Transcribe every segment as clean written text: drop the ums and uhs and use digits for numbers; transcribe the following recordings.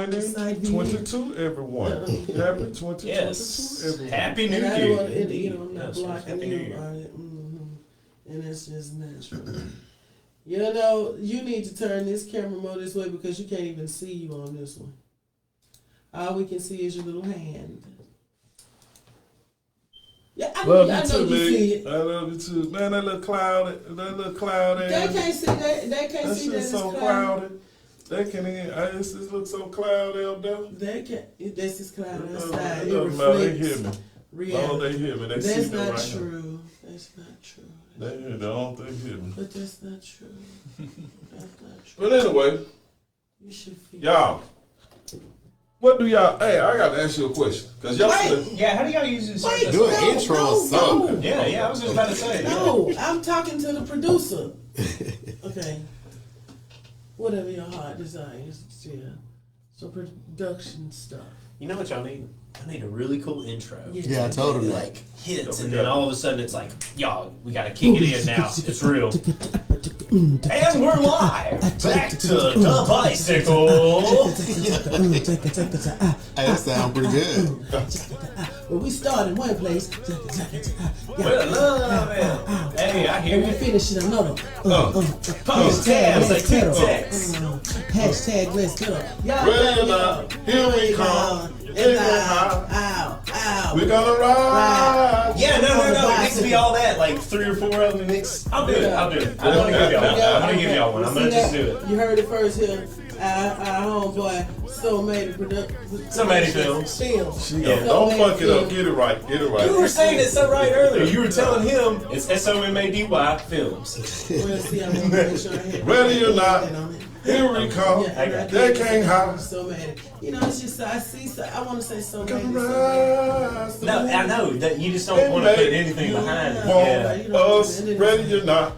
2022, everyone. Happy 2022, Yes. everyone. Happy New And I Year. don't want to, you know, I'm not Yes, blocking Happy New you Year. on it. And it's just natural. You know, you need to turn this camera more this way because you can't even see you on this one. All we can see is your little hand. Yeah, I Love know you too, you see Nick. it. I love you too. Man, that little cloudy. They can't see that. They can't That see that shit's it's so cloudy. cloudy. They can't even, it just looks so cloudy up there. They can't. This is cloudy It outside. It doesn't matter. They hear reflects me. reality. Oh, they hear me. They see That's me not right here. true. That's not true. They hear me. Don't they hear me? But that's not true. That's not true. But anyway, You should feel. y'all, what do y'all, hey, I got to ask you a question. Because yesterday, Yeah, how do y'all use this? Wait, Do an intro or something. Yeah, I was just about to say. No, I'm talking to the producer. Okay. Whatever your heart desires. Yeah. So production stuff. You know what y'all need? I need a really cool intro. Yeah, I told him that. Like hits, and then all of a sudden it's like, y'all, we gotta kick it in now. It's real. And we're live. Back to the bicycle. Hey, that sounds pretty good. Well, we start in one place. Well, love it. Hey, I hear And we you. finish in another. Post tabs like Tic Tacs. Hashtag let's go. ready or not, here we come. Ow. We're going to ride. Yeah, no. It needs to be all that, like 3 or 4 of them mixed. I'll do it. I'm gonna give y'all one. I'm gonna just do it. You heard it first here. Our homeboy, So Made Production. So Made Films. Yeah, don't fuck it up. Get it right. You were saying it so right earlier. You were telling him it's SOMADY Films. Well, see, I'm gonna make sure I hit Ready or not, on it. here we come. Yeah, and I They did can't hide. So Made. You know, it's just I see. So I want to say So Made. Rise. No, I know that you just don't want to put anything behind it. Want Yeah. us, ready or not.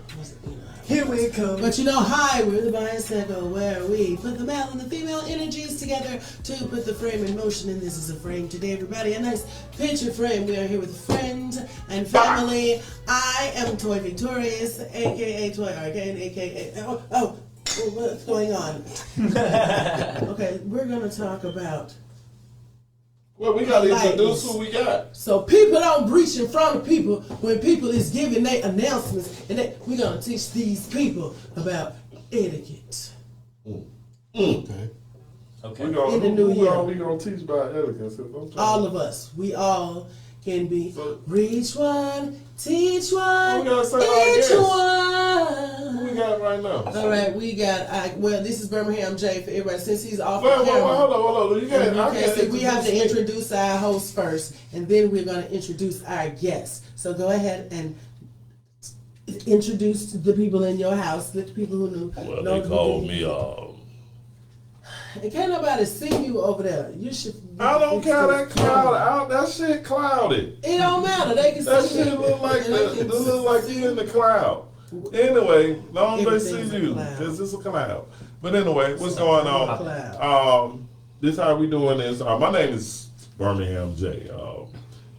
Here we come. But you know, hi, we're the bicycle where we put the male and the female energies together to put the frame in motion. And this is a frame today, everybody. A nice picture frame. We are here with friends and family. I am Toy Victorious, aka Toy Arcane, aka. What's going on? Okay, we're gonna talk about. Well, we gotta introduce who we got. So people don't breach in front of people when people is giving their announcements, and we're gonna teach these people about etiquette. Okay. Okay. We gonna, In the new year. we gonna teach about etiquette. All of us, we all can be. So- Reach one, teach one, We gotta say our each guest. one. Who we got right now? All right, we got. Well, this is Birmingham J for everybody. Since he's off Wait, the camera. hold on. You can't. I can't Okay, so we have to introduce me. introduce our host first, and then we're going to introduce our guests. So go ahead and introduce the people in your house, let the people who know. Well, know they called who me. And can't nobody see you over there. You should. I don't care that cloud out. That shit cloudy. It don't matter. They can That see shit you. look like They the, can look like see you in the cloud. Anyway, long as they see Everything's a you, cloud. cause it's a cloud. But anyway, what's going on? Cloud. This how we doing this. My name is Birmingham J.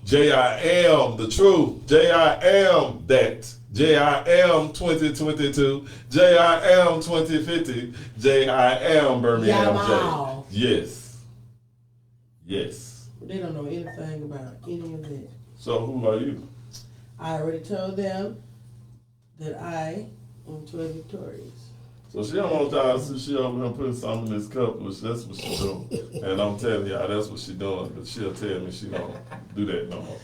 J I am the truth. J I am that. J I am 2022. J I am 2050. J I am Birmingham Yamal. J. Yes. They don't know anything about any of that. So who are you? I already told them that I am Toy Victorious. So she don't want y'all to see she over here putting something in this cup, which that's what she doing. And I'm telling y'all that's what she doing, but she'll tell me she don't do that no more.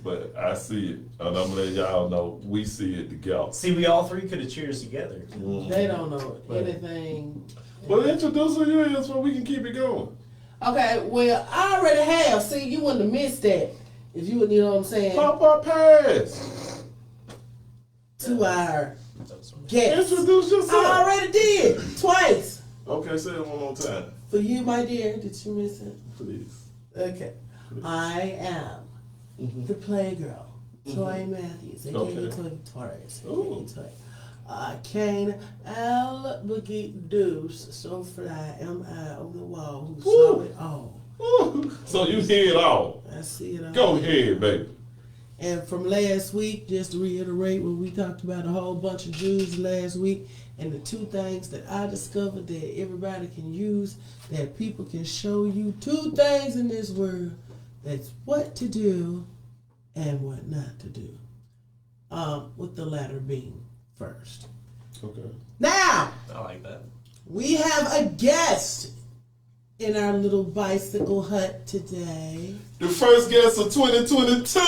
But I see it, and I'm letting y'all know we see it together. See, we all three could have cheers together. They don't know anything. Well, introduce who you is so we can keep it going. Okay, well, I already have. See, you wouldn't have missed that if you would, you know what I'm saying, Pop up pass. to our guests. Introduce I yourself. already did, twice. Okay, say it one more time, For you, my dear, did you miss it? please. Okay. I am the Playgirl, Toy Matthews, aka Okay. Toy Victorious, Ooh. aka Toy. Kane Al Boogie Deuce, so fly, M.I. on the wall, who saw it all. Woo. So you hear it all. I see it all. Go ahead, baby. And from last week, just to reiterate, when we talked about a whole bunch of Jews last week, And the two things that I discovered that everybody can use, that people can show you two things in this world. That's what to do and what not to do. With the latter being first. Okay. Now, I like that. we have a guest in our little bicycle hut today. The first guest of 2022.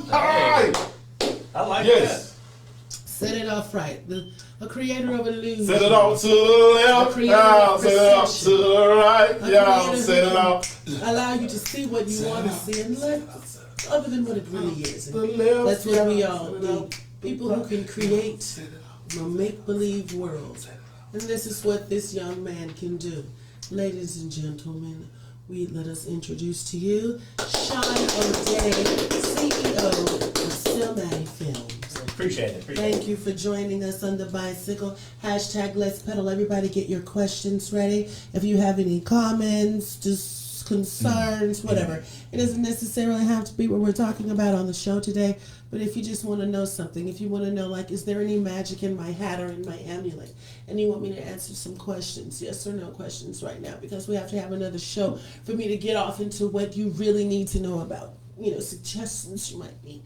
Hi. I like Yes. Set it off right. A creator of illusion. Set it off to the left. creator Yeah. of Set it off to the right. A Yeah. creator Set who it off. Allow you to see what you want to see and let other than what it really is. The left. That's what we all Set it need. off. People who can create a make-believe world. And this is what this young man can do. Ladies and gentlemen, let us introduce to you Sean O'Day, CEO of Silmatic Films. Appreciate it. Thank you for joining us on the bicycle. # Let's Pedal. Everybody get your questions ready. If you have any comments, just concerns, whatever. It doesn't necessarily have to be what we're talking about on the show today, but if you just want to know something, if you want to know, like, is there any magic in my hat or in my amulet, and you want me to answer some questions, yes or no questions right now, because we have to have another show for me to get off into what you really need to know about, suggestions you might be.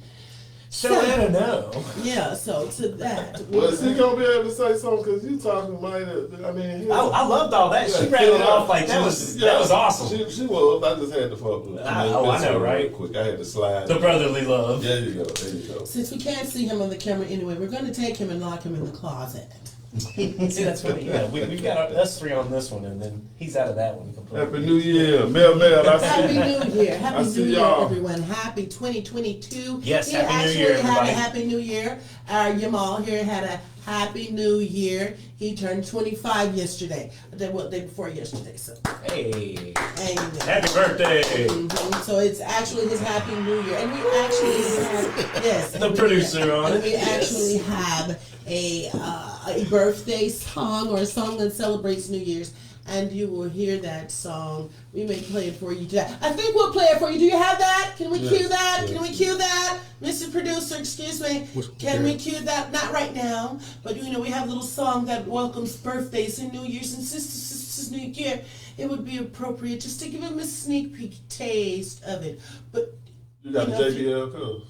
So let her know. Yeah, so to that. Well, is he gonna be able to say something? Because you talking, man. I mean, I loved all that. She ran it off like that was awesome. She was. I just had to fuck with her. I know, right? Real quick, I had to slide. The brotherly love. There you go. There you go. Since we can't see him on the camera anyway, we're going to take him and lock him in the closet. See, that's funny. Yeah, we've got us three on this one, and then he's out of that one completely. Happy New Year, Mel. I see Happy you. New Year. I Happy see New Year, y'all. everyone. Happy 2022. Yes, He Happy New actually Year, had everybody. a Happy New Year. Our Yamal here had a Happy New Year. He turned 25 yesterday. Day before yesterday. So, Hey, amen. happy birthday. Mhm. So it's actually his Happy New Year, and we actually have The producer on and it. we Yes. actually have a birthday song or a song that celebrates New Year's, and you will hear that song. We may play it for you today. I think we'll play it for you. Do you have that? Can we cue that? Can we cue that, Mr. Producer? Excuse me. Can we cue that? Not right now, but we have a little song that welcomes birthdays and New Year's and Sisters New Year. It would be appropriate just to give him a sneak peek taste of it. But You got the JBL cuz.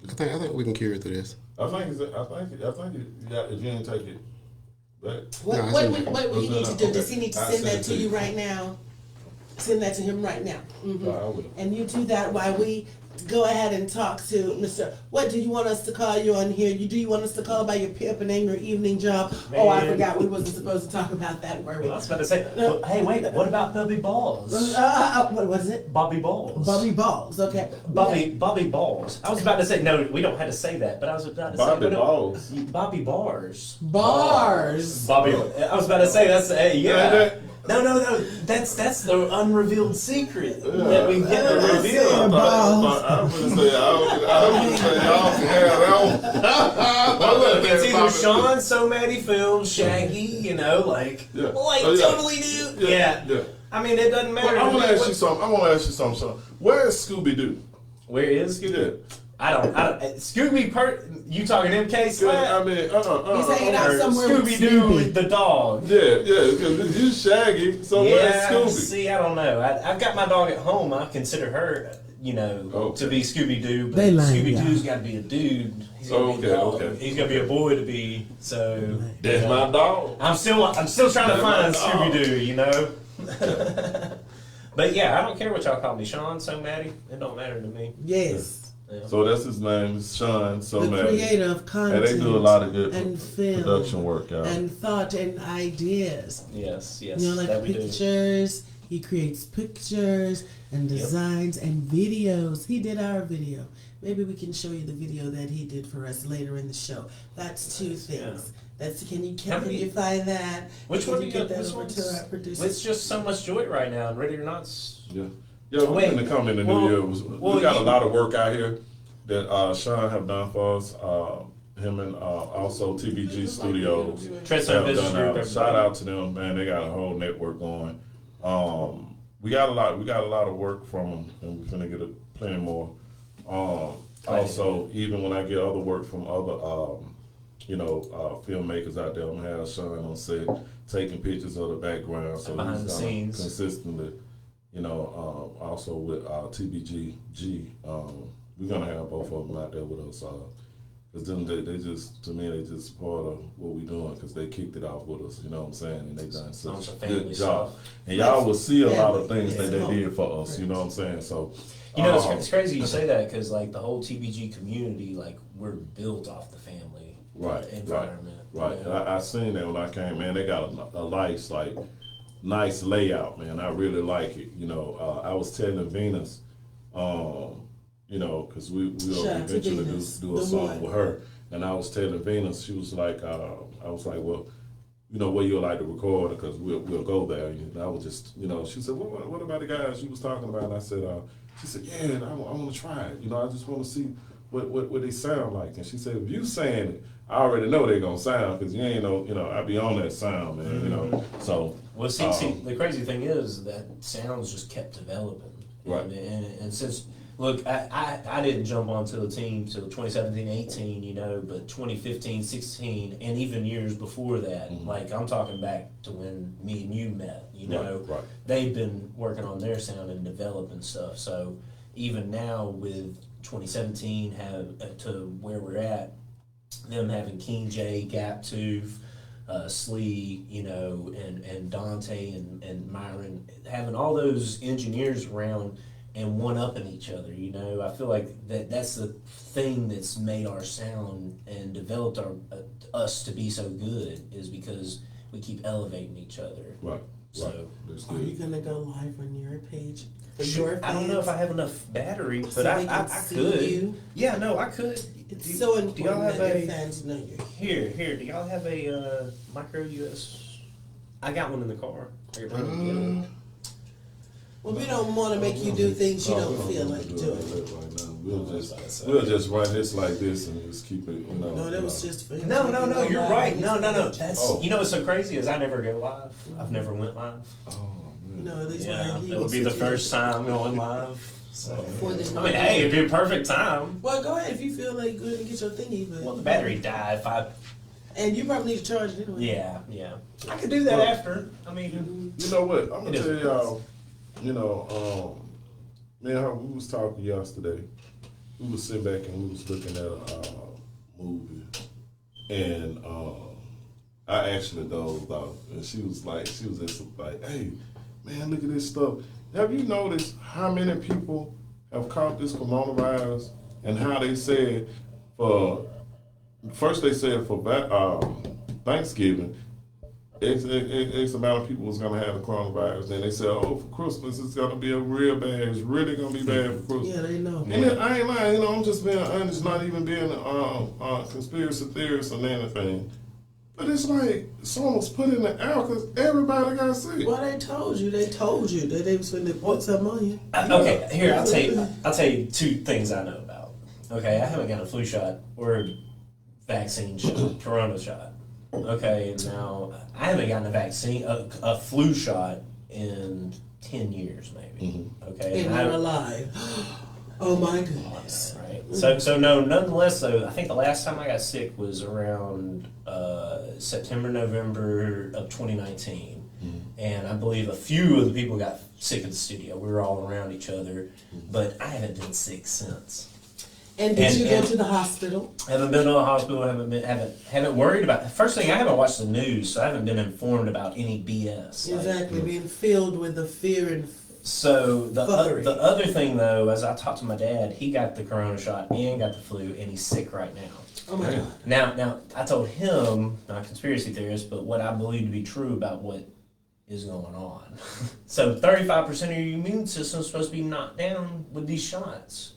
I think we can carry through this. I think you got, if you didn't take it back. what will you need to do? Does he Okay. need to I'll send send that it to to you you. right now? Send that to him right now. I will. And you do that while we go ahead and talk to Mr. What do you want us to call you on here? Do you want us to call by your pimp name, your evening job? Oh, I Man. forgot we wasn't supposed to talk about that, were we? I was about to say, well, hey, wait, what about Bobby Balls? What was it? Bobby Balls. Bobby Balls. Okay. Bobby Balls. I was about to say, no, we don't have to say that, but I was about to say. Bobby but no, Balls. Bobby Bars. Bars. Bobby, I was about to say, that's, hey, Yeah, yeah. No, that's the unrevealed secret that we get to reveal. I'm gonna say, y'all can have that Well, look, it's either Bobby. Sean, So Maddie Films, Shaggy, like Yeah. like Oh, yeah. totally do. Yeah. Yeah. I mean, it doesn't matter. Well, I want to What- ask you something. Sean. Where is Scooby Doo? Where is Scooby? Yeah. I don't. Scooby. You talking MK Slap? I mean, He's hanging out Or somewhere with Scooby Doo, Snoopy. the dog. Yeah, because you Shaggy, so where's Yeah. Scooby? See, I don't know. I've got my dog at home. I consider her, Okay. to be Scooby Doo. But They lying, Scooby Doo's yeah. got to be a dude. He's gonna be a dog. Okay. He's gonna be a boy to be. So. That's my dog. I'm still trying to find Scooby Doo, But yeah, I don't care what y'all call me, Sean, So Maddie. It don't matter to me. Yes. Yeah. So that's his name, Sean. So The man, creator of content. and they do a lot of good and film production work, y'all. and thought and ideas. Yes, Like that we do. pictures. He creates pictures and designs and videos. He did our video. Maybe we can show you the video that he did for us later in the show. That's two things. That's can you find that? Which Can one do you you get got? that Which over one's? to our producer? It's just so much joy right now, and Ready or Not's. Yeah, we're Wait, going to come in the well- new year. well, We got a you- lot of work out here that Sean have done for us. Him and also TBG Studios. Trendsetter have Business done Group, our- everybody. Shout out to them, man. They got a whole network going. We got a lot of work from them, and we're gonna get plenty more. Also, even when I get other work from other filmmakers out there. I'm gonna have Sean on set taking pictures of the background, so Behind he's the gonna scenes. consistently. Also with TBGG, we're gonna have both of them out there with us. Cause them they just, to me, they just part of what we doing, cause they kicked it off with us. You know what I'm saying? And they done such Some a family good job. stuff. And y'all will see a lot of things Yeah. that they did for us. You know what I'm saying? So. You know, it's crazy you say that because like the whole TBG community, like we're built off the family environment. Right. You know? I seen that when I came, man. They got a nice layout, man. I really like it. I was telling Venus, because we will Shout out to eventually Venus, do a the song one. with her. And I was telling Venus, she was like, I was like, well, where you like to record, because we'll go there. And I was just, she said, what about the guys you was talking about? And I said, she said, yeah, I want to try it. I just want to see what they sound like. And she said, if you saying it, I already know they're gonna sound, because you ain't I be on that sound, man. So Well, see, the crazy thing is that sounds just kept developing. Right. And since, look, I didn't jump onto the team till 2017, 18, but 2015, 16, and even years before that, like I'm talking back to when me and you met, Right. they've been working on their sound and developing stuff. So even now with 2017 to where we're at, them having King J, Gap Tooth, Slee, and Dante and Myron, having all those engineers around and one-upping each other, I feel like that's the thing that's made our sound and developed us to be so good, is because we keep elevating each other. Right. So, That's Are you good. gonna go live on your page? For your I don't know if fans? I have enough battery, but So I they can could. see you? Yeah, no, I could. It's so important do y'all have that a your fans know you're here? Do y'all have a micro US? I got one in the car. I could probably get it. Well, we don't want to make you do things you don't feel like doing. Right now. We'll just run this like this and just keep it. No, that was just for him. No, you're right. No. That's Oh. what's so crazy is I never go live. I've never went live. Oh man. No, at least Yeah, he it would wants be to the do first it. time going live. So For the- I mean, hey, it'd be a perfect time. Well, go ahead if you feel like good and get your thingy, but Well, the battery died. and you probably need to charge it anyway. Yeah. I could do that Well, after. I mean, You know what? I'm It gonna is tell what it y'all. Man, we was talking yesterday. We was sitting back and we was looking at a movie, and I actually dozed off, and she was just like, "Hey, man, look at this stuff. Have you noticed how many people have caught this coronavirus, and how they said for Thanksgiving, X amount of people was gonna have the coronavirus. Then they said, oh, for Christmas it's gonna be it's really gonna be bad for Christmas. Yeah, they know. And then, I ain't lying, I'm just being honest, not even being a conspiracy theorist or anything. But it's like someone was put in the air because everybody got sick. Well, they told you that they was finna put something on you. okay. Here, I'll tell you two things I know about. Okay, I haven't got a flu shot or vaccine shot, corona shot. Okay, now I haven't gotten a flu shot in 10 years, maybe. Okay, And they're alive. Oh my goodness. Right. So no. Nonetheless, though, I think the last time I got sick was around September, November of 2019, and I believe a few of the people got sick at the studio. We were all around each other, but I haven't been sick since. And did you go and- to the hospital? Haven't been to a hospital. Haven't worried about. First thing, I haven't watched the news, so I haven't been informed about any BS. Like, Exactly, being filled with the fear and so the Fuckery. the other thing though, as I talked to my dad, he got the corona shot and got the flu, and he's sick right now. oh my god. Now I told him, not a conspiracy theorist, but what I believe to be true about what is going on. So 35% of your immune system is supposed to be knocked down with these shots,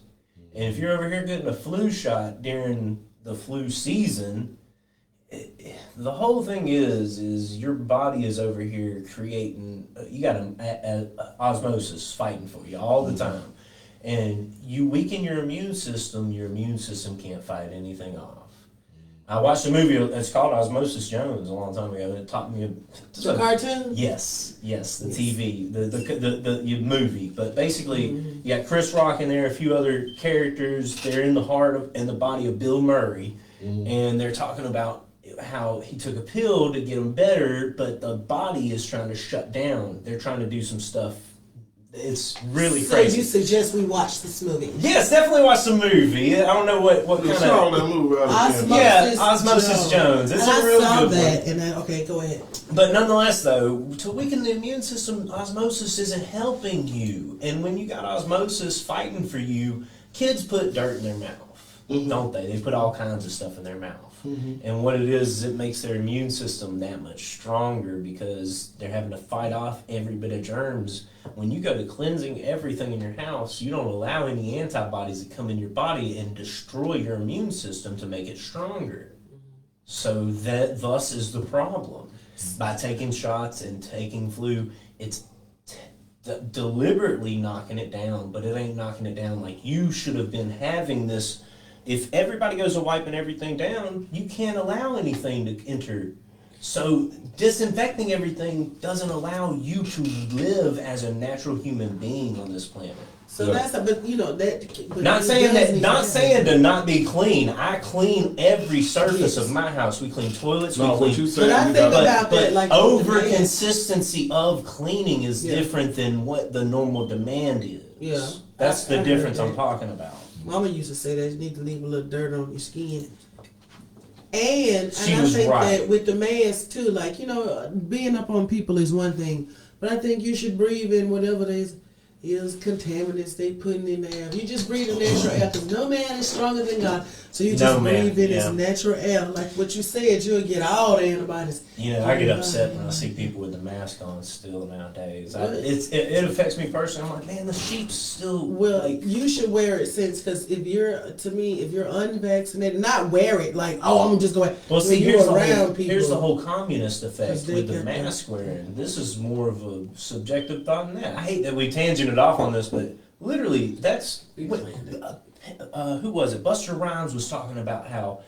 and if you're over here getting a flu shot during the flu season, the whole thing is your body is over here creating. You got an osmosis fighting for you all the time, and you weaken your immune system. Your immune system can't fight anything off. I watched a movie. It's called Osmosis Jones a long time ago. It taught me. The cartoon? Yes, the TV, the movie. But basically, you got Chris Rock in there, a few other characters. They're in the heart of and the body of Bill Murray, and they're talking about how he took a pill to get him better, but the body is trying to shut down. They're trying to do some stuff. It's really So crazy. you suggest we watch this movie? Yes, definitely watch the movie. I don't know what You kind saw of. that movie out of Osmosis, Yeah, Osmosis Jones. It's and a really I saw good that, one. and okay, go ahead. But nonetheless, though, to weaken the immune system, osmosis isn't helping you. And when you got osmosis fighting for you, kids put dirt in their mouth, don't they? They put all kinds of stuff in their mouth. And what it is it makes their immune system that much stronger because they're having to fight off every bit of germs. When you go to cleansing everything in your house, you don't allow any antibodies to come in your body and destroy your immune system to make it stronger. So that thus is the problem. By taking shots and taking flu, it's deliberately knocking it down, but it ain't knocking it down like you should have been having this. If everybody goes to wiping everything down, you can't allow anything to enter. So disinfecting everything doesn't allow you to live as a natural human being on this planet. So Yeah. that's, but you know that. But Not it saying does that. need Not to saying happen. to not be clean. I clean every surface of my house. We clean toilets. No, we what clean. you But said. I you think got- about that, like, over demand. consistency of cleaning is Yeah. different than what the normal demand is. Yeah. That's I the difference heard I'm that. talking about. Mama used to say that you need to leave a little dirt on your skin. And She I was think right. that with the mask too, like, you know, being up on people is one thing, but I think you should breathe in whatever is contaminants they putting in there. If you just breathe in natural air, because no man is stronger than God, so you just No man, breathe in yeah. his natural air. Like what you said, you'll get all the antibodies. You know, I get upset when I see people with the mask on still nowadays. It affects me personally. I'm like, man, the sheep's still Well, like. you should wear it because if you're unvaccinated, not wear it like, oh, I'm just going. Well, see, when here's you're the, around whole, people. here's the whole communist effect 'Cause they with the got that. mask wearing. This is more of a subjective thought than that. I hate that we tangented off on this, but literally, that's what, who was it? Buster Rhymes was talking about how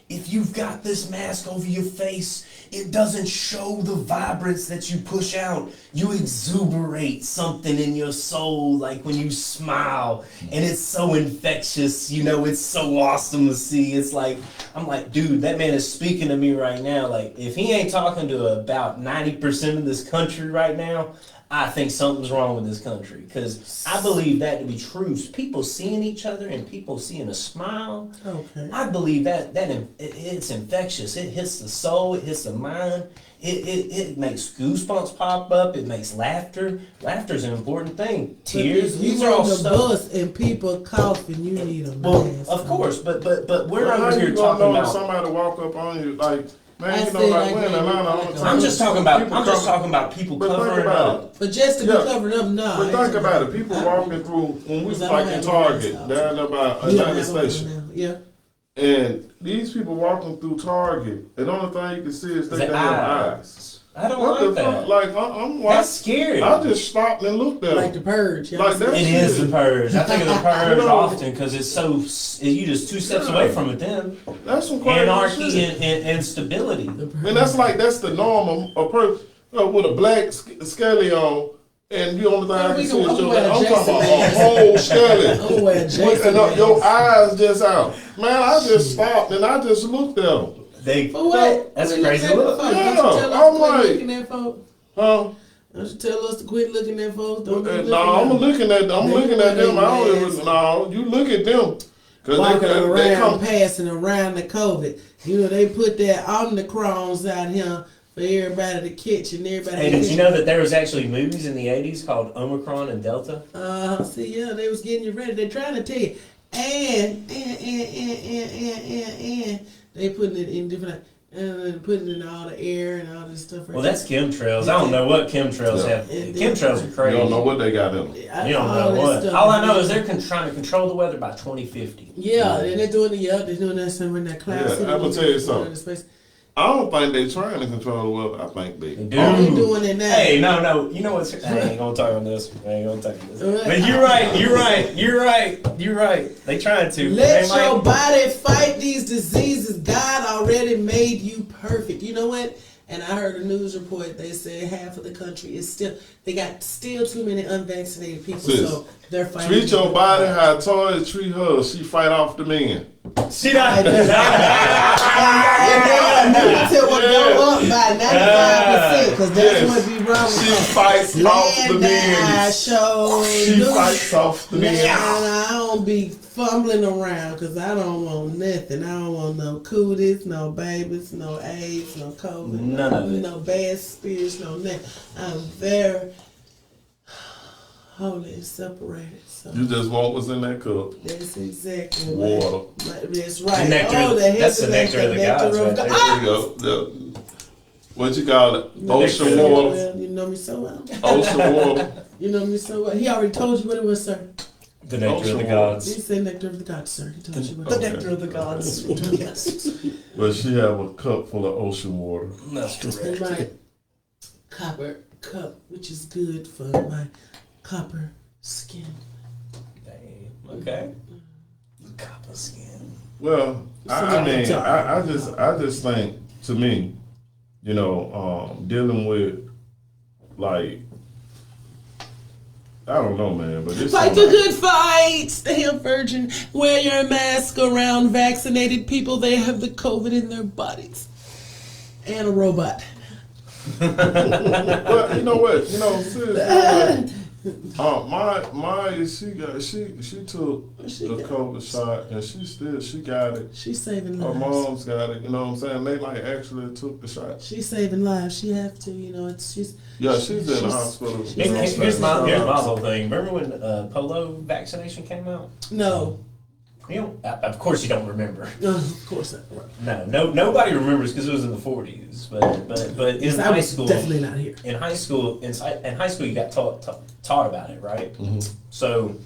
if you've got this mask over your face, it doesn't show the vibrance that you push out. You exuberate something in your soul, like when you smile, and it's so infectious. You know, it's so awesome to see. It's like, I'm like, dude, that man is speaking to me right now. Like, if he ain't talking to about 90% of this country right now, I think something's wrong with this country, because I believe that to be true. People seeing each other and people seeing a smile, Okay. I believe that it's infectious. It hits the soul. It hits the mind. It makes goosebumps pop up. It makes laughter. Laughter's an important thing. Tears. If you These are all on the stuff. bus and people coughing, you need a Well, mask. of course, but we're Well, how over here you gonna talking know if about. somebody walk up on you like, I man, you know, said, like like, we're in yeah, Atlanta all like, the time. I'm just talking about. People I'm just come- talking about people But think covering about up. it. But just to be Yeah. covered up, no. But think about it. People walking through when we was Because I don't like in have no Target mask down there by You don't Atlanta have one Station, now. Yeah. and these people walking through Target, and the only thing you can see is their The damn eye. eyes. I don't What like the that. fuck? Like I'm That's scary. I just stopped and looked at Like them. the purge. y'all Like see? that. It is the purge. I think of the purge You know- often because it's so you just 2 steps away from it. Then That's some crazy anarchy shit. and stability. The purge. And that's the norm of a person with a black skelly on, and the only thing I we can see can- is your. wear I'm Jason talking about mask. a whole skelly. I'm wearing Jason And your mask. eyes just out. Man, I just stopped and I just looked at them. They For what? That's What a you crazy looking look. for? Don't you Yeah, tell us I'm to quit like- looking at folks? Huh? Don't you tell us to quit looking at folks? Don't be No, looking I'm at looking at them. I'm They looking at wear them. I don't their even. masks. No, you look at them. Cause walking they around, come. passing around the COVID. You know, they put that Omicrons out here for everybody to catch and everybody Hey, to did catch. you know that there was actually movies in the 80s called Omicron and Delta? See, yeah, they was getting you ready. They're trying to tell you. And they putting it in different, putting it in all the air and all this stuff. Well, that's chemtrails. I don't know what chemtrails Yeah. have. And Chemtrails are You crazy. don't know what they got in them. You don't know what. All I know is they're trying to control the weather by 2050. Yeah, and they're doing they're doing that somewhere in that cloud. Yeah, city, I'm gonna tell you in something. space. I don't think they trying to control the weather. I think they. They Oh, they do. doing it now. Hey, no. You know what's? I ain't gonna talk on this. I ain't gonna talk on this. Alright. But you're right. They trying to. Let They might- your body fight these diseases. God already made you perfect. You know what? And I heard a news report. They said half of the country is they got still too many unvaccinated people. Sis, So they're fighting. Treat your body how a toy treat her. She fight off the men. She not. And then will go up by 95% because that's Yes. what be wrong She with fights off the land that I men. show. She fights off the Now, men. I don't be fumbling around because I don't want nothing. I don't want no cooties, no babies, no AIDS, no COVID, None of it. no bad spirits, no nothing. I'm very holy and separated. So You just want what's in that cup. that's exactly Water. what. That's right. The nectar- oh, the that's the nectar of the gods right there. There you go. What you call it? Ocean Nectar. water. Well, you know me so well. Ocean water. You know me so well. He already told you what it was, sir. The nectar of the Ocean He gods. said nectar of the gods, sir. He told you what The it was. nectar of the gods. Yes. Well, she have a cup full of ocean water. That's In correct. my copper cup, which is good for my copper skin. Dang. Okay. Copper skin. Well, I just think, to me, you know, dealing with, like, I don't know, man, but this Fight the good fight. Stay a virgin. Wear your mask around vaccinated people. They have the COVID in their bodies. And a robot. But you know what? You know, seriously, she took the COVID shot and she got it. She's saving Her lives. mom's got it. You know what I'm saying? They like actually took the shot. She's saving lives. She have to. You know, she's. Yeah, she's in the hospital. Here's my whole thing. Remember when polio vaccination came out? No. You don't, of course you don't remember. No, of course not. No, nobody remembers because it was in the 40s. But in I high was school, definitely not here. in high school you got taught about it, right? So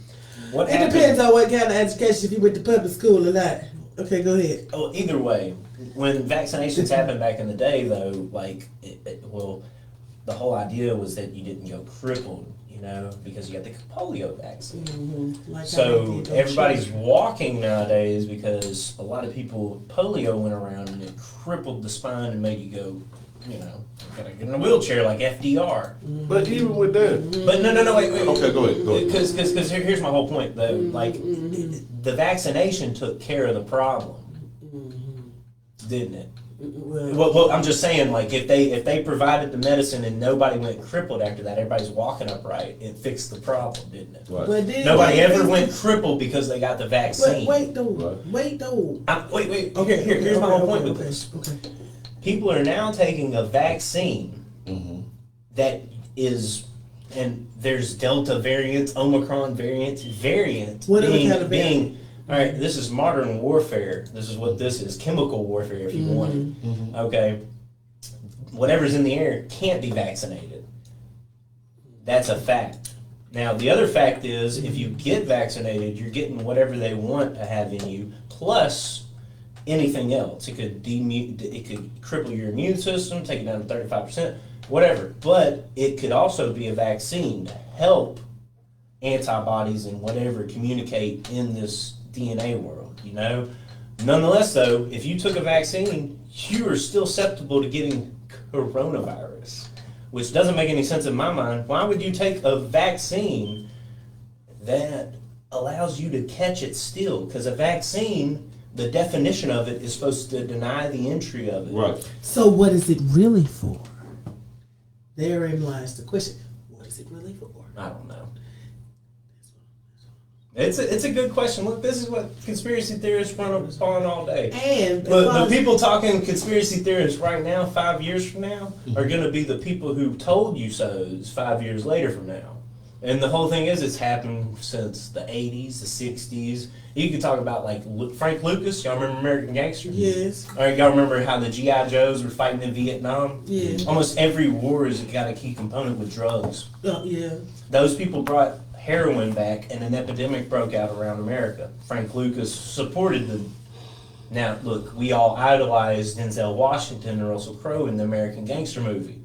what It happened? depends on what kind of education, if you went to public school or not. Okay, go ahead. Well, either way, when vaccinations happened back in the day, though, like, the whole idea was that you didn't go crippled, you know, because you got the polio vaccine. Mm-hmm. Like So everybody's walking nowadays because a lot of people, polio went around and it crippled the spine and made you go, you know, gotta get in a wheelchair like FDR. But even with that, But no, wait. Okay, go ahead. Because here's my whole point, though. Like, the vaccination took care of the problem, didn't it? Well, I'm just saying, like, if they provided the medicine and nobody went crippled after that, everybody's walking upright, it fixed the problem, didn't it? right. But then, Nobody ever went crippled because they got the vaccine. Wait, though. Right. Wait, though. Wait. Here's my whole point with this. Okay. People are now taking a vaccine that is, and there's Delta variants, Omicron variants, Whatever kind of being. All right, this is modern warfare. This is what this is, chemical warfare, if you want it. Okay, whatever's in the air can't be vaccinated. That's a fact. Now, the other fact is, if you get vaccinated, you're getting whatever they want to have in you, plus anything else. It could it could cripple your immune system, take it down to 35%, whatever. But it could also be a vaccine to help antibodies and whatever communicate in this DNA world, you know? Nonetheless, though, if you took a vaccine, you are still susceptible to getting coronavirus, which doesn't make any sense in my mind. Why would you take a vaccine that allows you to catch it still? Because a vaccine, the definition of it is supposed to deny the entry of it. Right. So what is it really for? Therein lies the question. What is it really for? I don't know. It's a good question. Look, this is what conspiracy theorists run upon all day. And But the people talking conspiracy theorists right now, 5 years from now, are going to be the people who told you so's 5 years later from now. And the whole thing is, it's happened since the 80s, the 60s. You could talk about, like, Frank Lucas. Y'all remember American Gangster? Yes. All right, y'all remember how the G.I. Joes were fighting in Vietnam? Yeah. Almost every war has got a key component with drugs. Yeah. Those people brought heroin back, and an epidemic broke out around America. Frank Lucas supported the. Now, look, we all idolized Denzel Washington and Russell Crowe in the American Gangster movie,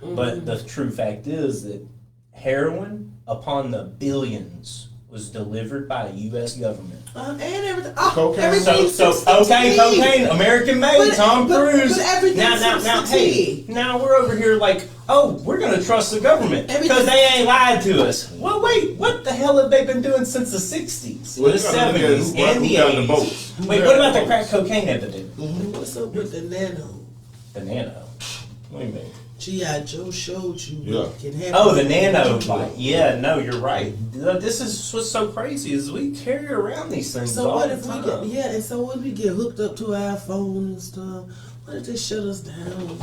but the true fact is that heroin, upon the billions, was delivered by the U.S. government. And everything. Oh, Cocaine. everything. So cocaine, American made, Tom Cruise. But everything's Now, hey. now we're over here like, oh, we're gonna trust the government because Everything- they ain't lied to us. Well, wait, what the hell have they been doing since the '60s, Well, the you gotta look at '70s, who and the got the '80s? votes. Who Wait, got what the about the votes? crack cocaine epidemic? What's up with the nano? The nano. What do you mean? G.I. Joe showed you. Yeah. What can happen. Oh, the nanobite. Yeah, no, you're right. This is what's so crazy is we carry around these things So all what the if we time. get and so when we get hooked up to our phone and stuff? What if they shut us down?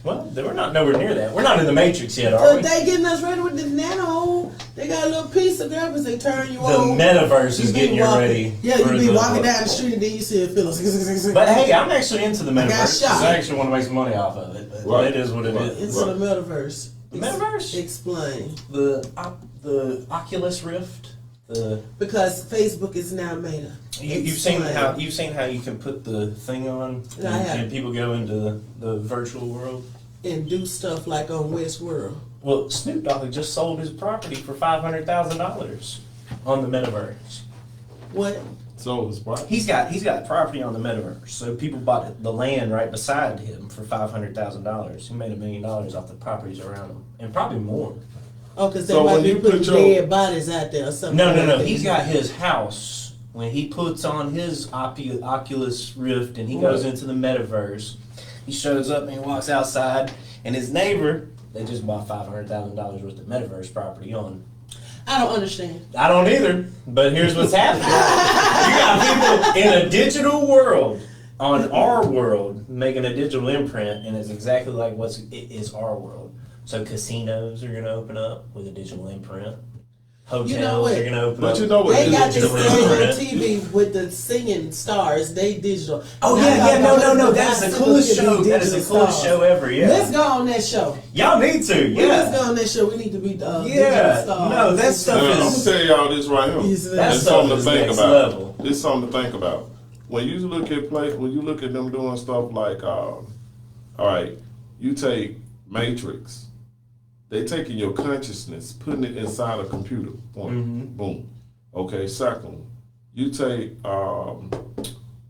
Well, we're not nowhere near that. We're not in the Matrix yet, are But we? they getting us ready with the nano. They got a little piece of graphics. They turn you The on. metaverse is be getting you walking- ready. Yeah, for you be the- walking down the street and then you see a Phyllis. But hey, I'm actually into the got metaverse. 'Cause shot. I actually want to make some money off of it. But Right. it is what it Right. is. It's the metaverse. The metaverse? Explain. The Oculus Rift. Because Facebook is now meta. You've seen Explain. how you can put the thing on I have. and people go into the virtual world. And do stuff like on Westworld. Well, Snoop Dogg just sold his property for $500,000 on the metaverse. What? So it's what? He's got property on the metaverse, so people bought the land right beside him for $500,000. He made $1 million off the properties around him, and probably more. Oh, because they So might when be you putting put your- dead bodies out there or something. No. like that. He's got his house. When he puts on his Oculus Rift and he goes into the metaverse, he shows up and he walks outside, and his neighbor, they just bought $500,000 worth of metaverse property on. I don't understand. I don't either, but here's what's happening. You got people in a digital world, on our world, making a digital imprint, and it's exactly like it is our world. So casinos are going to open up with a digital imprint. Hotels You know what? are going to open But up. you know what? They got this digital thing on imprint. TV with the singing stars. They digital. Oh Now, yeah, y'all no. know That is the the coolest digital show. That is the digital coolest stars. show ever. Yeah. Let's go on that show. Y'all need to. Let's Yeah. go on that show. We need to be digital Yeah. stars. No, that stuff I'm gonna is. tell y'all this right here. Yes, That It's stuff something to is think next about. level. It's something to think about. When you look at them doing stuff like, all right, you take Matrix. They taking your consciousness, putting it inside a computer. Boom. Boom. Okay, second, you take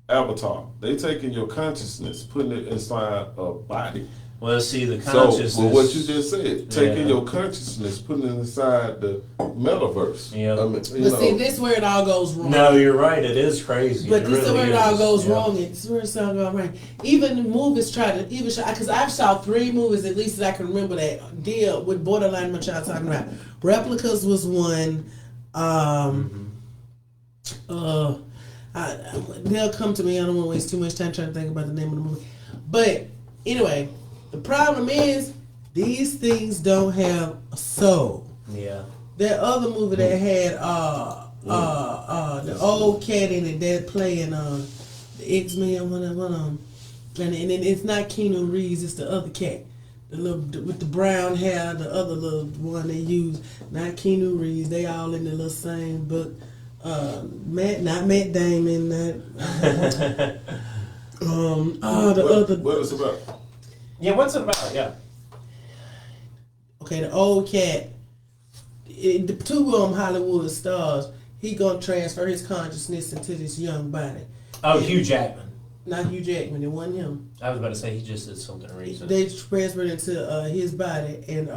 Avatar. They taking your consciousness, putting it inside a body. Well, see, the So, consciousness. well, what you just said, taking Yeah. your consciousness, putting it inside the metaverse. Yeah. I mean, you But know, see, this is where it all goes wrong. No, you're right. It is crazy. But It this is really where it all is. goes Yeah. wrong. It's where it's all going wrong. Even the movies try to because I've saw 3 movies at least that I can remember that deal with borderline what y'all talking about. Replicas was one. They'll come to me. I don't want to waste too much time trying to think about the name of the movie. But anyway, the problem is these things don't have a soul. Yeah. That other movie that had the old cat in it that playing the X-Men one of them, and it's not Keanu Reeves, it's the other cat, the little with the brown hair, the other little one they use, not Keanu Reeves. They all in the little same book. Not Matt Damon, the other. what it's about? Yeah. What's it about? Yeah. Okay, the old cat. The 2 of them Hollywood stars. He gonna transfer his consciousness into this young body. Oh, Hugh Jackman. Not Hugh Jackman. It wasn't him. I was about to say he just did something recent. They transferred into his body, and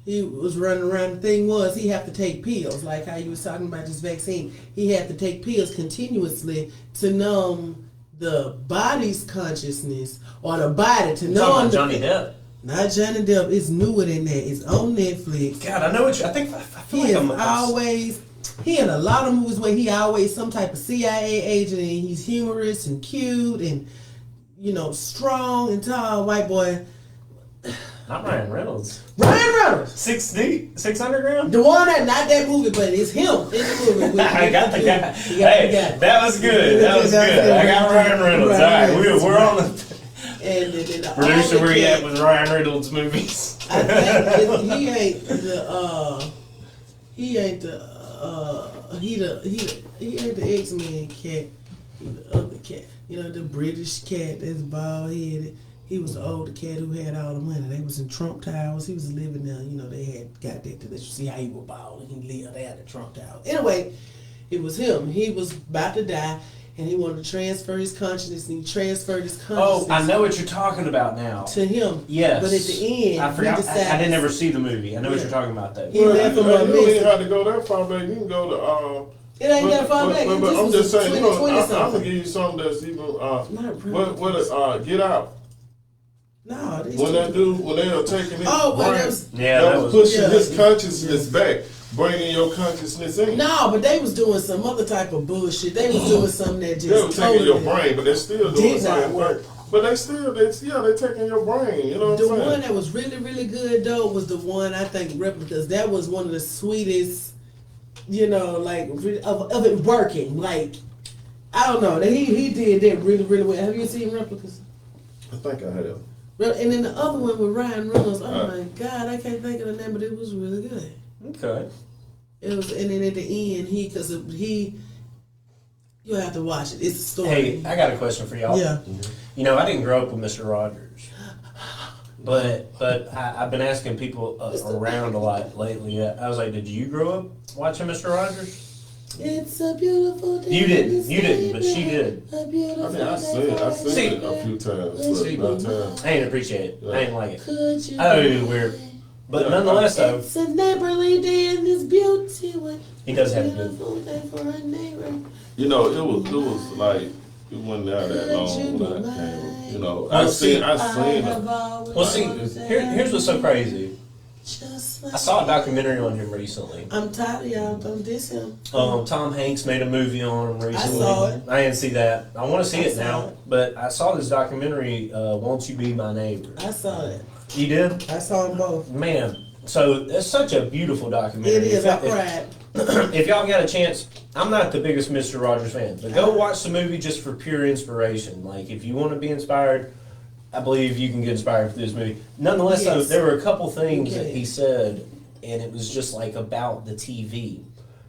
he was running around. The thing was, he had to take pills, like how you was talking about this vaccine. He had to take pills continuously to numb the body's consciousness, or the body to Talking numb. about Johnny Depp. Not Johnny Depp. It's newer than that. It's on Netflix. God, I know what I think. I feel He like is always. He in a lot of movies where he always some type of CIA agent, and he's humorous and cute and strong and tall white boy. Not Ryan Reynolds. Ryan Reynolds, 600 grams. the one not that movie, but it's him in the movie. I got the guy. You got Hey, the guy. that was good. That was That's good. good. I got Ryan Reynolds. All Ryan right, Reynolds. we're on the And the producer. other Where you cat, at with Ryan Reynolds movies? I think he ain't the X-Men cat. He the other cat. The British cat that's bald headed. He was the older cat who had all the money. They was in Trump Towers. He was living there. You know, they had got that to let you see how he was balling. He lived there at the Trump Towers. Anyway, it was him. He was about to die, and he wanted to transfer his consciousness, and he transferred his consciousness. Oh, I know what you're talking about now. To him. Yes. But at the end, I forgot. he decided. I didn't ever see the movie. I know what you're talking about though. He left him you on don't even missing. have to go that far back. You can go to. It ain't that far back. But This I'm was just saying, you know, 2020 I'm gonna something. give you something that's even. Not really. Get Out. No, this When that dude, when they were taking his Oh, well, brain, that was- Yeah, that that was was. pushing yeah. his consciousness back, bringing your consciousness in. No, but they was doing some other type of bullshit. They was doing something that just They were taking your totally brain, but they're still doing did the not same work. thing. But they're taking your brain. You know what The I'm saying? one that was really, really good though was the one I think Replicas. That was one of the sweetest, you know, like of it working. Like I don't know, he did that really, really well. Have you seen Replicas? I think I have. And then the other one with Ryan Reynolds. Oh my God, I can't think of the name, but it was really good. Okay. It was, and then at the end, you'll have to watch it. It's a story. Hey, I got a question for y'all. Yeah. You know, I didn't grow up with Mr. Rogers, but I've been asking people around a lot lately. I was like, did you grow up watching Mr. Rogers? It's a beautiful day. You didn't, but she did. A beautiful I mean, I've seen See- it a few times. See, But not time. I ain't appreciate it. I ain't like it. Could you I thought it was weird, but nonetheless, though, It's a neighborly day in this beauty. What he does have a beautiful day for a neighbor. You know, it was like it wasn't out that long when I came. You know, I Well, seen I it. have always well, see, wanted to here's what's so crazy. just I saw a documentary on him recently. I'm tired of y'all. Don't diss him. Tom Hanks made a movie on him recently. saw it. I didn't see that. I want to see I it saw now, it. but I saw this documentary. Won't You Be My Neighbor? I saw it. You did, I saw them both. man. So it's such a beautiful documentary. It is. I If- cried. If y'all got a chance, I'm not the biggest Mr. Rogers fan, but go watch the movie just for pure inspiration. Like, if you want to be inspired, I believe you can get inspired for this movie. Nonetheless, though, Yes. there were a couple things that Okay. he said, and it was just like about the TV.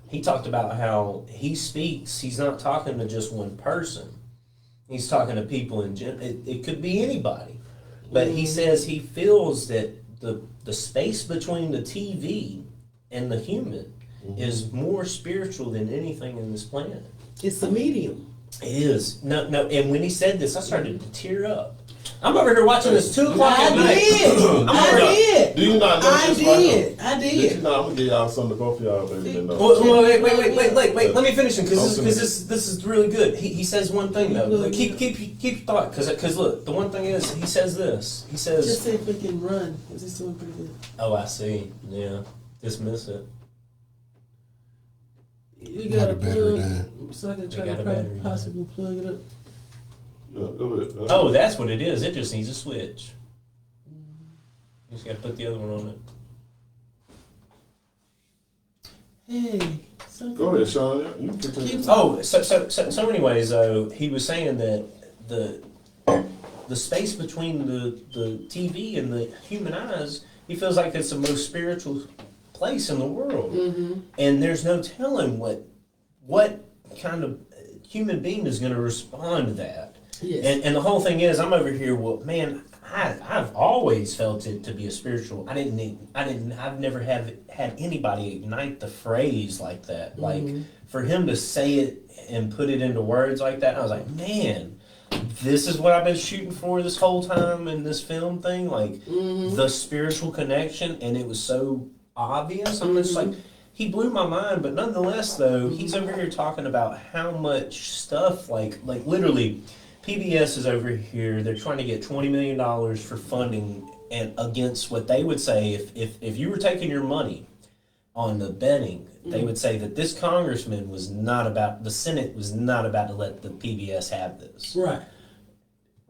He talked about how he speaks, he's not talking to just one person. He's talking to people in general. It could be anybody. But he says he feels that the space between the TV and the human is more spiritual than anything in this planet. It's a medium. It is. No, and when he said this, I started to tear up. I'm over here watching this 2 o'clock I at night. did. I did. Do you not know I this did. I Did you did. not? I'm gonna give y'all something to both of y'all, baby. Then know. Well, wait. Let me finish him because this is really good. He says one thing though. Like, keep your thought because look, the one thing is he says this. He Just says, see if we can run. Is this doing pretty good? "Oh, I see. Yeah, dismiss it." You Got got a a battery plug, down. so I can try got to a battery possibly plug it up. Yeah, go ahead. Oh, that's what it is. It just needs a switch. You just got to put the other one on it. Hey, something. Go ahead, Sean. Yeah, you can continue. Keep- Oh, so anyways, though, he was saying that the space between the TV and the human eyes, he feels like it's the most spiritual place in the world, and there's no telling what kind of human being is going to respond to that. Yes. And the whole thing is, I'm over here. Well, man, I've always felt it to be a spiritual. I've never had anybody ignite the phrase like that. Like for him to say it and put it into words like that, I was like, man, this is what I've been shooting for this whole time in this film thing. Like the spiritual connection, and it was so obvious. I'm just like, he blew my mind. But nonetheless, though, he's over here talking about how much stuff, like literally. PBS is over here. They're trying to get $20 million for funding, and against what they would say if you were taking your money on the betting, they would say that this congressman the Senate was not about to let the PBS have this. Right.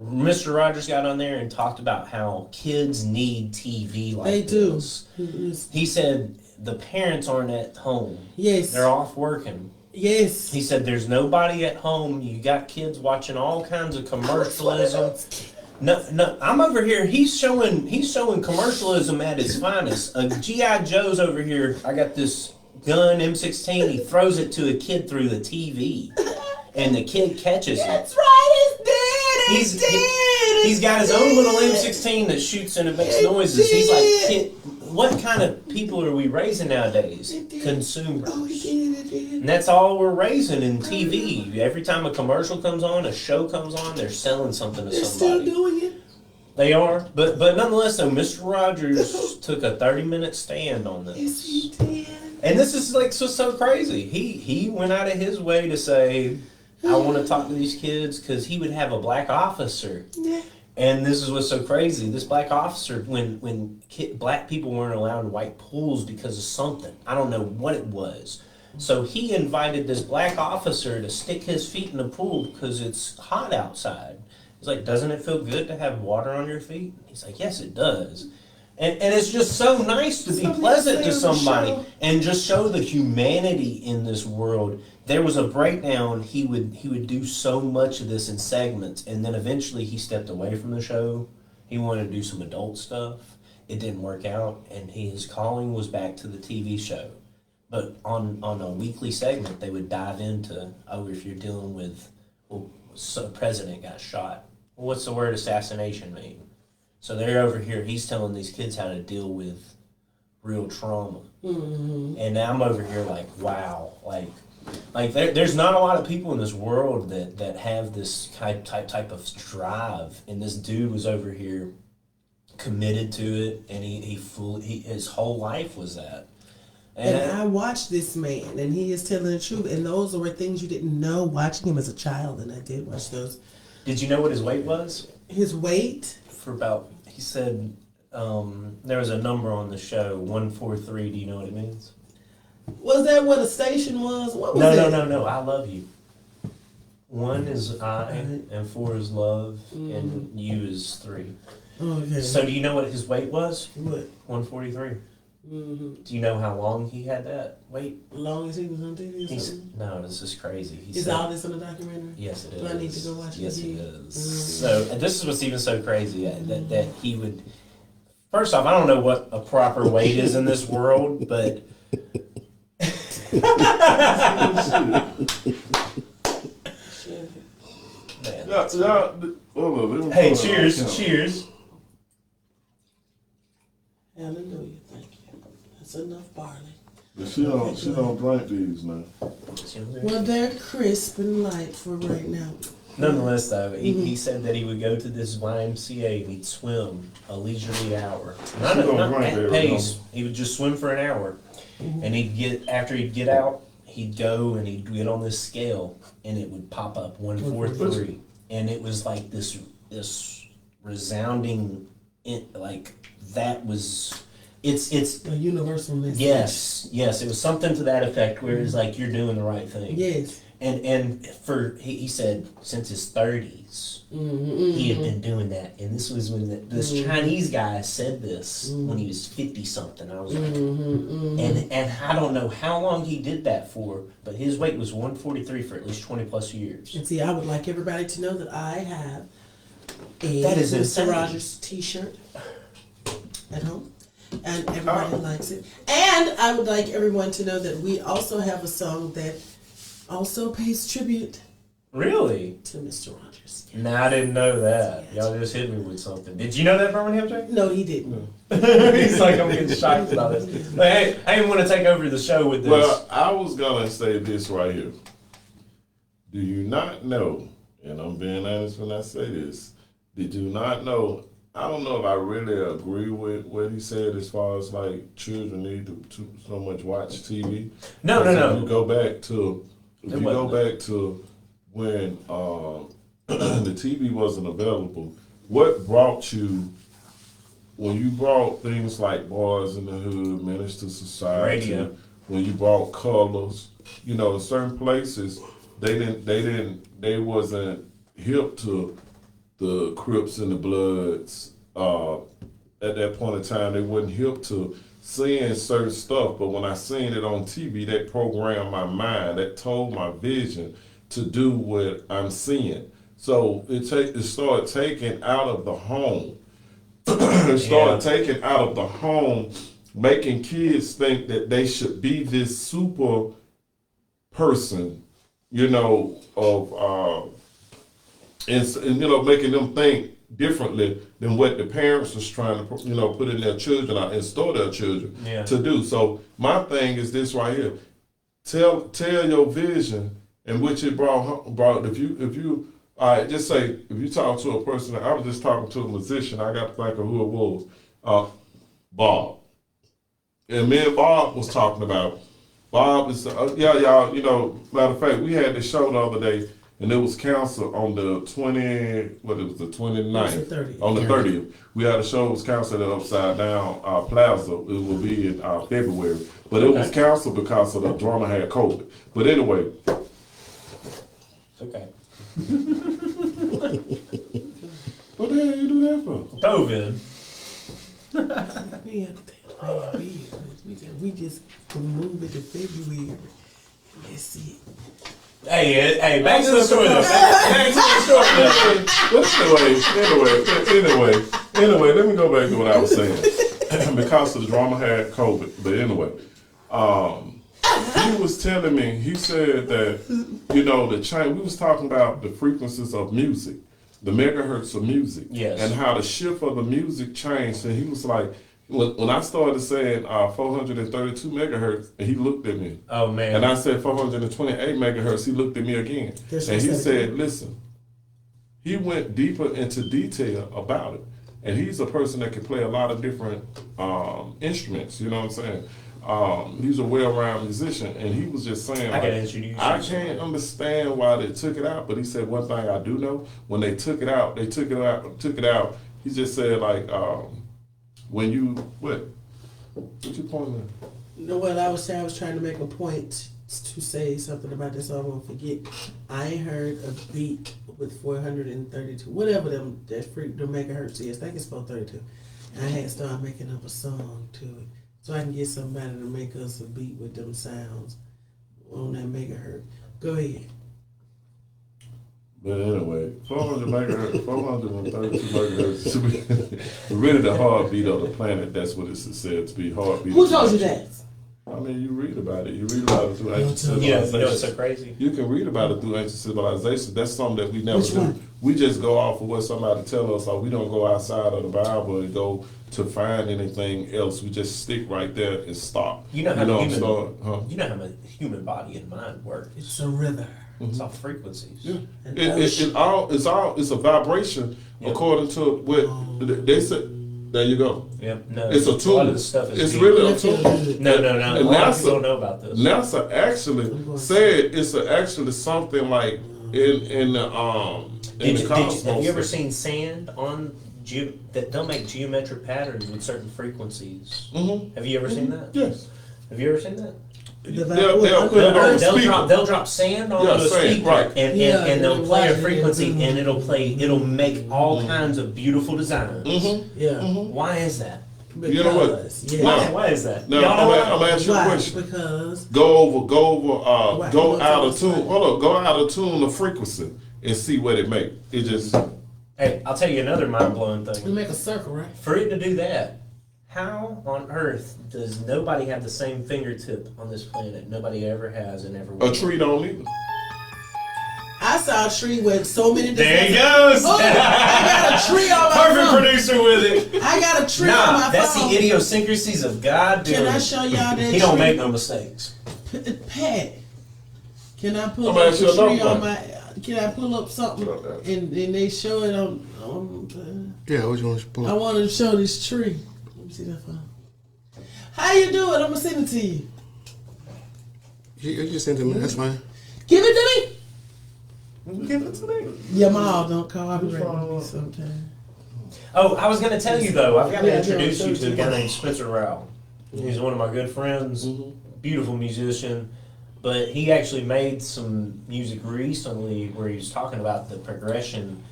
Mr. Rogers got on there and talked about how kids need TV like They do. this. Yes. He said the parents aren't at home. Yes. They're off working. Yes. He said there's nobody at home. You got kids watching all kinds of commercialism. No, I'm over here. He's showing commercialism at its finest. A G.I. Joe's over here. I got this gun, M16. He throws it to a kid through the TV, and the kid catches it. That's right. It's dead. It's He's- dead. He's got his own little M16 that shoots and it makes noises. He's like, kid, what kind of people are we raising nowadays? Consumers. Oh, he did. And that's all we're raising in TV. Every time a commercial comes on, a show comes on, they're selling something to They're still somebody. doing it. They are, but nonetheless, though, Mr. Rogers took a 30-minute stand on Yes, this, he did. and this is like so crazy. He went out of his way to say, "I want to talk to these kids," because he would have a black officer. Yeah. And this is what's so crazy. This black officer, when black people weren't allowed in white pools because of something, I don't know what it was. So he invited this black officer to stick his feet in the pool because it's hot outside. He's like, "Doesn't it feel good to have water on your feet?" He's like, "Yes, it does." And it's just so nice to be Something pleasant to to say on the somebody show. and just show the humanity in this world. There was a breakdown. He would do so much of this in segments, and then eventually he stepped away from the show. He wanted to do some adult stuff. It didn't work out, and his calling was back to the TV show. But on a weekly segment, they would dive into, if you're dealing with, so the president got shot. Well, what's the word assassination mean? So they're over here, he's telling these kids how to deal with real trauma. Mm-hmm. And I'm over here like, wow. Like there's not a lot of people in this world that have this type of drive. And this dude was over here committed to it, and his whole life was that. And I watched this man, and he is telling the truth. And those were things you didn't know watching him as a child, and I did watch those. Did you know what his weight was? His weight? For about, he said, there was a number on the show, 143. Do you know what it means? Was that what a station was? What was No. I love you. 1 is I, and 4 is love, and you is 3. Okay. So do you know what his weight was? What? 143. Mm-hmm. Do you know how long he had that weight? As long as he was on TV or something? No, this is crazy. He Is said, all this on the documentary? yes, it is. Do I need to go watch it Yes, it again? is. So and this is what's even so crazy that he would. First off, I don't know what a proper weight is in this world, but. Man. Hey, cheers. Hallelujah. Thank you. That's enough barley. But she don't drink these now. Well, they're crisp and light for right now. Nonetheless, though, he said that he would go to this YMCA and he'd swim a leisurely hour. Not at pace. He would just swim for an hour. And after he'd get out, he'd go and he'd get on this scale and it would pop up 143. And it was like this resounding, it's A universal message. yes, it was something to that effect where it's like you're doing the right thing. Yes. And he said since his 30s he had been doing that, and this was when this Chinese guy said this when he was 50 something. I was like, and I don't know how long he did that for, but his weight was 143 for at least 20 plus years. And see, I would like everybody to know that I have a That is Mr. insane. Rogers t-shirt at home. And everybody likes it. And I would like everyone to know that we also have a song that also pays tribute Really? to Mr. Rogers. No, I didn't know that. Y'all just hit me with something. Did you know that, Birmingham Jake? No, he didn't. He's like, I'm getting shocked about this. But hey, I didn't want to take over the show with this. Well, I was gonna say this right here. Do you not know? And I'm being honest when I say this. Did you not know? I don't know if I really agree with what he said as far as like children need to so much watch TV. No. If you go back to when the TV wasn't available, what brought you when you brought things like Boys in the Hood, Menace to Society, Radio. when you brought Colors, in certain places they wasn't hip to the Crips and the Bloods. At that point in time, they wasn't hip to seeing certain stuff, but when I seen it on TV, that programmed my mind, that told my vision to do what I'm seeing. So it started taking out of the home. Taking out of the home, making kids think that they should be this super person, and making them think differently than what the parents was trying to, put in their children or instill their children to do. So my thing is this right here: tell your vision and which it brought. If you, all right, just say if you talk to a person. I was just talking to a musician. I got to think of who it was. Bob. And me and Bob was talking about. Bob is y'all. Matter of fact, we had this show the other day. And it was canceled on the 29th. On the 30th. We had a show that was canceled at Upside Down Plaza. It will be in February. But it was canceled because of the drummer had COVID. But anyway. It's okay. What the hell you do that for? COVID. We just move it to February. That's it. Hey, back to the story though. Back to the story. Anyway, let me go back to what I was saying. Because the drama had COVID. But anyway, he was telling me, he said that, the change, we was talking about the frequencies of music, the megahertz of music. Yes. And how the shift of the music changed. And he was like, when I started saying 432 megahertz, and he looked at me. Oh, man. And I said 428 megahertz, he looked at me again. And he said, listen, he went deeper into detail about it. And he's a person that can play a lot of different instruments, you know what I'm saying? He's a well-rounded musician, and he was just saying, I can't understand why they took it out, but he said one thing I do know, when they took it out, he just said, like, when you, what you pointing at? No, what I was saying, I was trying to make a point to say something about this, so I won't forget. I ain't heard a beat with 432, whatever the megahertz is. I think it's 432. And I had to start making up a song to it, so I can get somebody to make us a beat with them sounds on that megahertz. Go ahead. But anyway, 432 megahertz should be really the heartbeat of the planet. That's what it's said to be, heartbeat. Who told you that? I mean, you read about it. You read about it through ancient Yeah, civilizations. it's so crazy. You can read about it through ancient civilizations. That's something that we never Which do. one? We just go off of what somebody tell us, or we don't go outside of the Bible and go to find anything else. We just stick right there and stop. You know how the human body and mind work. It's a river. It's all frequencies. Yeah. And It's a vibration according to what they said. There you go. Yep. No. It's a tool. A lot of the stuff is it's deep. really a tool. No. And A lot of people don't know about this. NASA actually said it's actually something like in the cosmos. Have you ever seen sand on that don't make geometric patterns with certain frequencies? Mm-hmm. Have you ever seen that? Yes. Have you ever seen that? They'll drop sand on the speaker, right. and they'll play a frequency, and it'll make all kinds of beautiful designs. Mm-hmm. Yeah. Mm-hmm. Why is that? Because, You know what? Yeah. Why is that? Now, Y'all know I'm gonna ask you a Why? question. Because Go out of tune. Hold on, go out of tune the frequency and see what it make. It just. Hey, I'll tell you another mind blowing we thing. make a circle, right? For it to do that, how on earth does nobody have the same fingertip on this planet? Nobody ever has and ever will. A tree don't either. I saw a tree with so many. There he goes. Oh, I got a tree on my Perfect phone. producer with it. I got a tree on my That's phone. the idiosyncrasies of God. Dude. Can I show y'all that? He don't tree? make no mistakes. Pat, can I pull I'm up a asking you tree another on my? Can I pull up something and they show it on Yeah, which one should I pull up? want to show this tree. Let me see that phone. How you do it? I'm gonna send it to you. You just send it to me. That's fine. Give it to me. Give it to me. Your mom don't cooperate with me sometimes. Oh, I was going to tell you though. I've got to Yeah, introduce you to a yeah. guy named Spencer Rao. He's one of my good friends. Beautiful musician. But he actually made some music recently where he was talking about the progression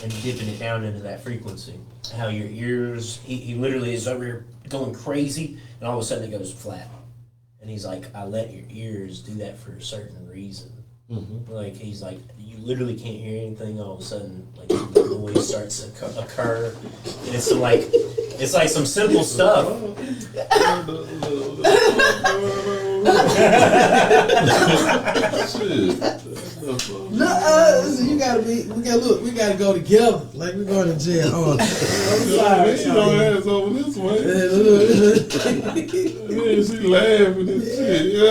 and dipping it down into that frequency. How your ears, he literally is over here going crazy, and all of a sudden it goes flat. And he's like, I let your ears do that for a certain reason. Like, he's like, you literally can't hear anything, all of a sudden, like, the noise starts to occur. And it's some, it's like some simple stuff. Shit. So you gotta be. We gotta go together. Like we're going to jail. Oh, I'm sorry. You know, hands over this way. Man, she laughing and shit. Yeah.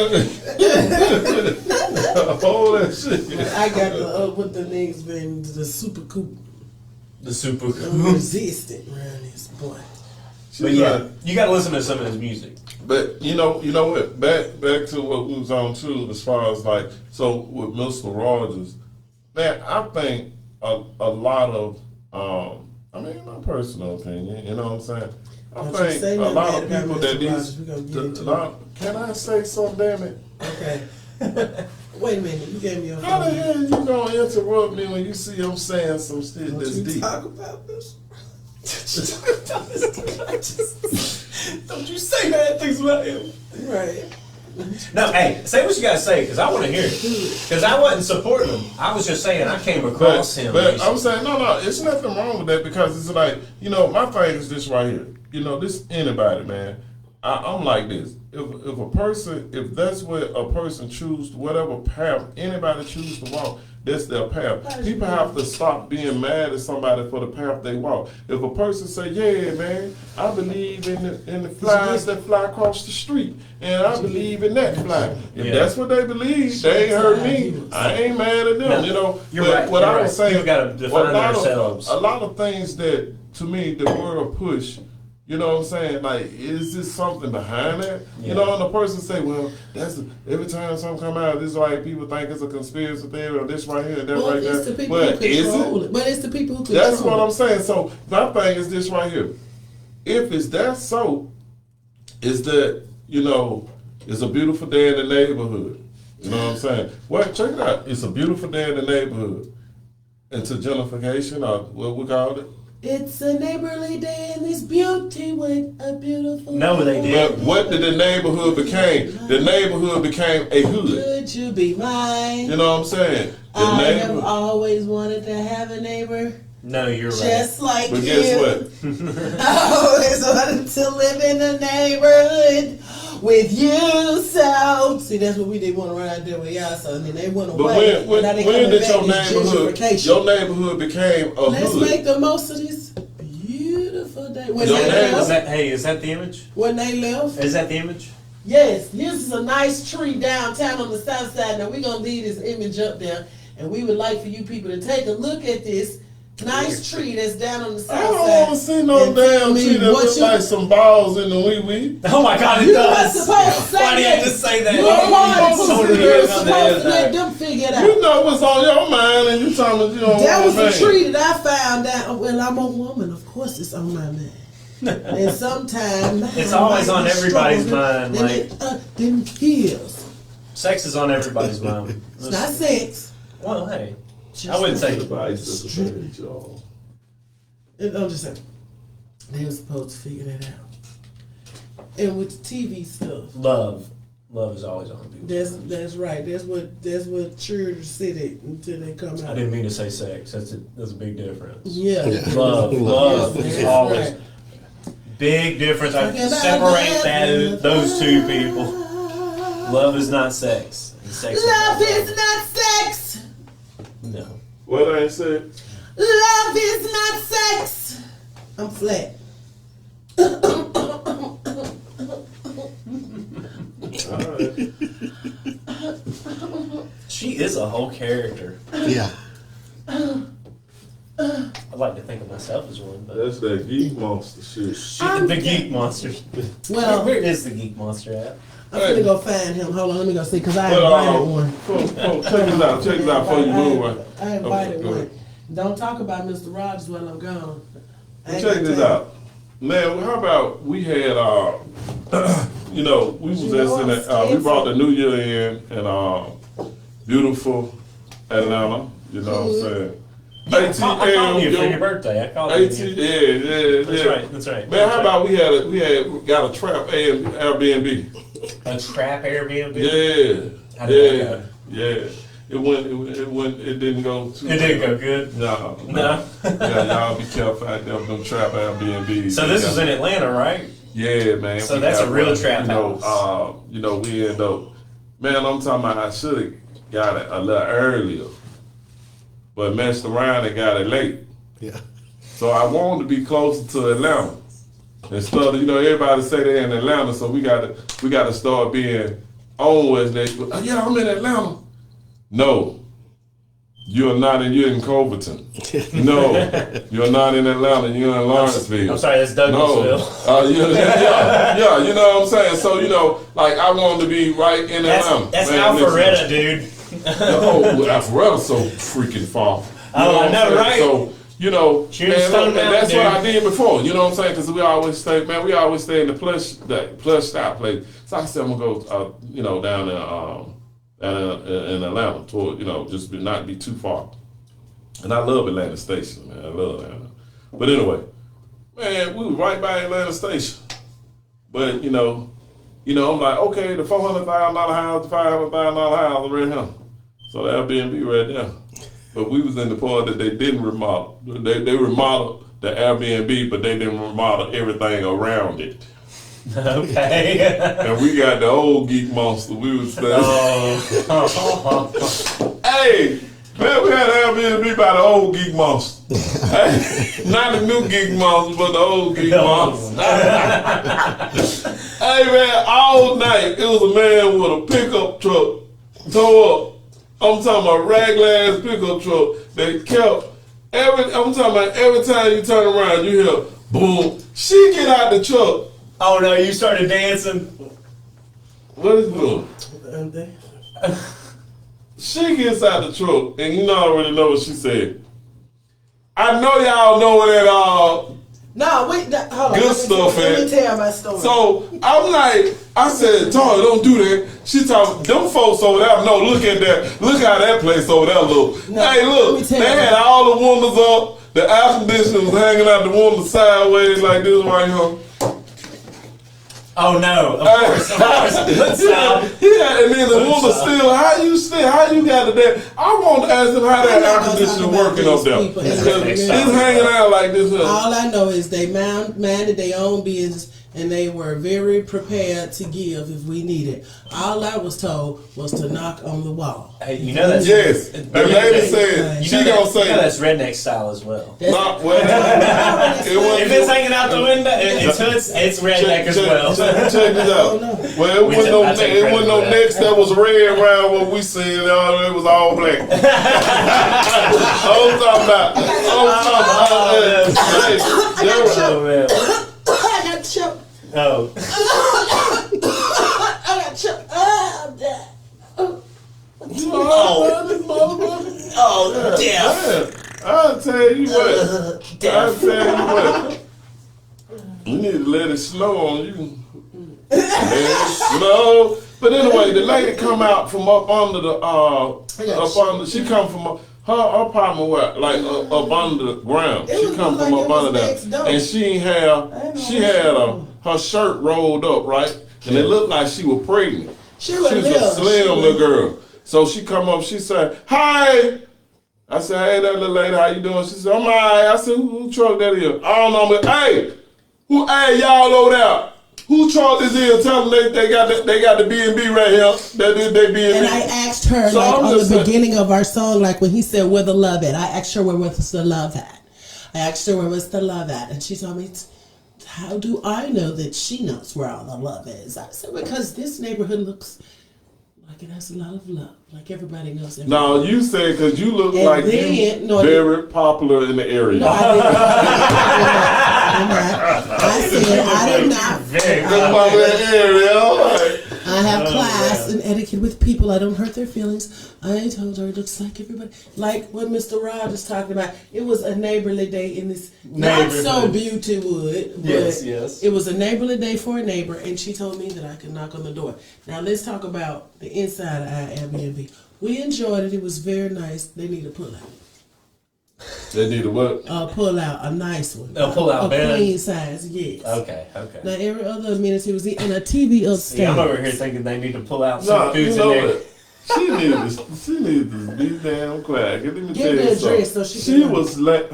All that shit. I got the what the niggas been the super coupe. The super. I'm resistant around this boy. But yeah, you gotta listen to some of his music. But you know what? Back to what we was on too, as far as like so with Mr. Rogers, man, I think a lot of I mean my personal opinion, you know what I'm saying? I Don't you think say a nothing lot bad of about people Mr. that Rogers. We these gonna get into it. can I say something, damn it? Okay. Wait a minute. You gave me a How the phone. hell you gonna interrupt me when you see I'm saying some shit Don't that's you deep? talk about this? Don't you say bad things about him. Right. No, hey, say what you gotta say, because I want to hear it. Because I wasn't supporting him. I was just saying I came across him. But I'm saying no, it's nothing wrong with that because it's like my thing is this right here. This anybody, man. I'm like this. If a person, if that's what a person choose, whatever path anybody choose to walk, that's their path. People have to stop being mad at somebody for the path they walk. If a person say, "Yeah, man, I believe in the flies that fly across the street, and I believe in that fly," if that's what they believe, they ain't hurt me. I ain't mad at them. You're But right. what You're I was right. saying, People gotta define themselves. a lot of things that to me the world push. You know what I'm saying? Like, is this something behind that? Yeah. You know, and the person say, well, every time something come out, this is why people think it's a conspiracy theory or this right here, that Well, right it's the there. people But who is control it? it. But it's the people who control That's what I'm it. saying. So my thing is this right here. If it's that so, is that, it's a beautiful day in the neighborhood. You know what I'm saying? Well, check it out. It's a beautiful day in the neighborhood. Into gentrification or what we call it. It's a neighborly day and this beauty with a beautiful. No, they did. But what did the neighborhood became? The neighborhood became a hood. Could you be mine? You know what I'm saying? The I have neighborhood. always wanted to have a neighbor No, you're right. just like But you. guess what? I always wanted to live in the neighborhood with you. So see, that's what we did want to run out there with y'all. So then they went But away. when now they did coming your back, this neighborhood gentrification. became a Let's hood? make the most of this beautiful day. When Your they neighbor- left, Is that the image? when they left, Is that the image? yes, this is a nice tree downtown on the south side. Now we're gonna leave this image up there, and we would like for you people to take a look at this nice tree that's down on the south I side. don't want to see no And tell damn me tree that what look you- like some balls in the wee wee. Oh my God, it You does. were supposed to say Why do you that. have to say that? You're the one Totally you're right on the supposed to let inside. them figure it You out. know what's on your mind, and you talking about you don't That was want a tree that I found out. Well, I'm a woman, of course it's on my mind. And sometimes It's always on everybody's mind, than like- than his. Sex is on everybody's mind. It's not sex. Well, hey, I wouldn't say. Advice to the page, y'all. I'm just saying, they were supposed to figure that out. And with the TV stuff, Love is always on people. that's right. That's what church sit at until they come I out. didn't mean to say sex. That's a big difference. Yeah. Love Yes, is that's always right. big difference. I Talking about separate love. those two people. Love is not sex. And sex Love is is not sex. no. What I ain't said? Love is not sex. I'm flat. All right. She is a whole character. Yeah. I'd like to think of myself as one, but That's that geek monster shit. the geek monster. Well- where is the geek monster at? I'm gonna go find him. Hold on, let me go see, because I But invited one. check this out before you move. I invited Go one. ahead. Don't talk about Mr. Rogers while I'm gone. I ain't Check got this time. out, man. How about we had, we was You know in I'm we brought the new year in beautiful Atlanta. You know what I'm saying? I called you for ATL, your birthday. I called AT, you. yeah. That's right. Man, how about we got a trap Airbnb? A trap Airbnb? Yeah, How did that yeah. It didn't go too. It didn't go good. No. No. Yeah, y'all be careful out there with them trap Airbnbs. So this is in Atlanta, right? Yeah, man. So we that's got a real one, trap we end up. Man, I'm talking about I should have got it a little earlier, but messed around and got it late. Yeah. So I wanted to be closer to Atlanta. Instead of, everybody say they're in Atlanta, so we gotta start being on West Lake. Yeah, I'm in Atlanta. No. You're in Culverton. No, you're not in Atlanta. You're in Lawrenceville. I'm sorry, that's Douglasville. No, yeah, you know what I'm saying. So like I wanted to be right in Atlanta. That's Man, Alpharetta, dude. Alpharetta's so freaking far. Oh, I know, what I'm saying? right? So Cheers, man, Stone look, Mountain, that's what I dude. did before. You know what I'm saying? Because we always stay in the plush style place. So I said I'm gonna go, down there, in Atlanta, toward just not be too far. And I love Atlanta Station, man. I love Atlanta. But anyway, man, we was right by Atlanta Station. But I'm like, okay, the $400,000 house, the $500,000 house right here. So the Airbnb right there. But we was in the part that they didn't remodel. They remodeled the Airbnb, but they didn't remodel everything around it. Okay. And we got the old geek monster. We was staying. Hey, man, we had Airbnb by the old geek monster. Hey, not the new geek monster, but the old geek monster. Hey, man, all night it was a man with a pickup truck towed up. I'm talking about regular ass pickup truck that kept I'm talking about every time you turn around, you hear boom. She get out the truck. Oh no, you started dancing. What is doing? She gets out the truck, and I already know what she said. I know y'all know that No, wait, hold on. Good stuff, Let me man. tell my story. So I'm like, I said, Toya, don't do that. She talking, them folks over there, no, look at that. Look how that place over there look. No, hey, let look, me tell they you. had all the windows up. The air conditioner was hanging out the window sideways like this right here. Oh no, of course. Yeah, and then the woman how you got it there? I want to ask them how that air conditioner working up there. People. Because it's hanging out like this. All I know is they minded their own business and they were very prepared to give if we needed. All I was told was to knock on the wall. Hey, you know that's Yes. The lady said, she gonna say, that's redneck style as well. not well, If it's hanging out the window, it's redneck as well. Check this out. Well, it wasn't no necks that was red around what we seen. It was all black. I'm talking about. Oh man. I got choked. Oh. I got choked. Oh, I'm dead. Oh, death. I'll tell you what. You need to let it slow on you. Let it slow. But anyway, the lady come out from up under she come from her apartment up under the ground. She come from up under there. And she had her shirt rolled up, right? And it looked like she was pregnant. She was a slim little girl. So she come up, she said, "Hi." I said, "Hey, that little lady, how you doing?" She said, "I'm all right." I said, "Who truck that is?" I don't know, but hey, y'all over there? Who truck this is? Tell them they got the B&B right here. That is their B&B. And I asked her, So I'm on just the saying- beginning of our song, like when he said, "Where the love at?" I asked her, where was the love at? I asked her, where was the love at? And she told me, how do I know that she knows where all the love is? I said, because this neighborhood looks like it has a lot of love. Like everybody knows everybody. No, you said because you look And like then- you no, very popular in the area. No, I didn't. I said, I did not. Very Popular in the area. All right. I have class and etiquette with people. I don't hurt their feelings. I told her it looks like everybody. Like what Mr. Rod is talking about. It was a neighborly day in this not so Beautywood. But Yes. it was a neighborly day for a neighbor, and she told me that I could knock on the door. Now let's talk about the inside of our Airbnb. We enjoyed it. It was very nice. They need a pull out. They need a what? Pull out, a nice one. A pull-out a bed? queen size, yes. Okay. Now every other amenity was in a TV upstairs. See, I'm over here thinking they need to pull out some No, foods you know in there. what? She needed to be damn quiet. Let me Give tell her you the address something. so she She can know. was like,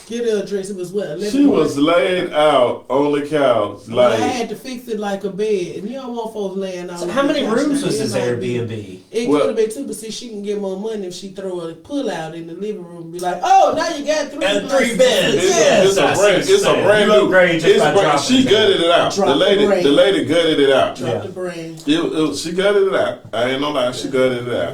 Get her a dress. It was what? 11 She was laid out on the couch, Well, I like had to fix it like a bed, and you don't want folks laying out. So on how the many couch. rooms Now, was it this might be- Airbnb? It Well- could have been two, but see, she can get more money if she throw a pull out in the living room. And be like, oh, now you got three. And places. 3 beds. it's, Yeah. it's a brand, it's a brand You new. upgrade just it's by brand- dropping she it. gutted it out. Drop The the lady brand. gutted it out. Drop Yeah. the brand. She gutted it out. I ain't no lie, she gutted it out.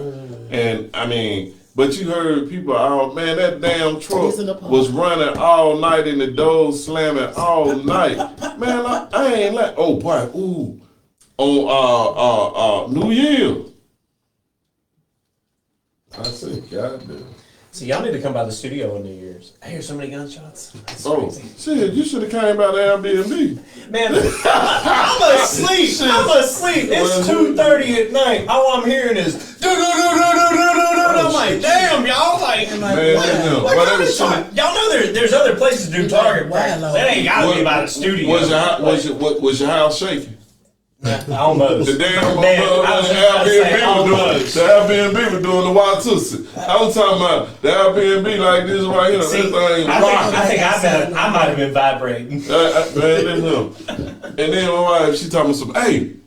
And I mean, but you heard people, oh man, that damn truck It's in the park. was running all night and the doors slamming all night. Man, I ain't like, oh boy, ooh, on New Year. I said, God damn. So y'all need to come by the studio on New Year's. I hear so many gunshots. It's Oh, crazy. shit, you should have came by the Airbnb. Man, I'm asleep. I'm asleep. It's 2:30 at night. All I'm hearing is do do do do do do do do. I'm like, damn, y'all. Like, Man, what what kind of else time? Y'all know there's other places to do target practice. That ain't gotta be by the studio. Was your house shaking? Almost. The damn Man, I was about to say almost. the Airbnb was doing the Watusi. I was talking about the Airbnb like this right here. See, This thing I think I might have been vibrating. man, that's him. And then my wife, she told me some, hey,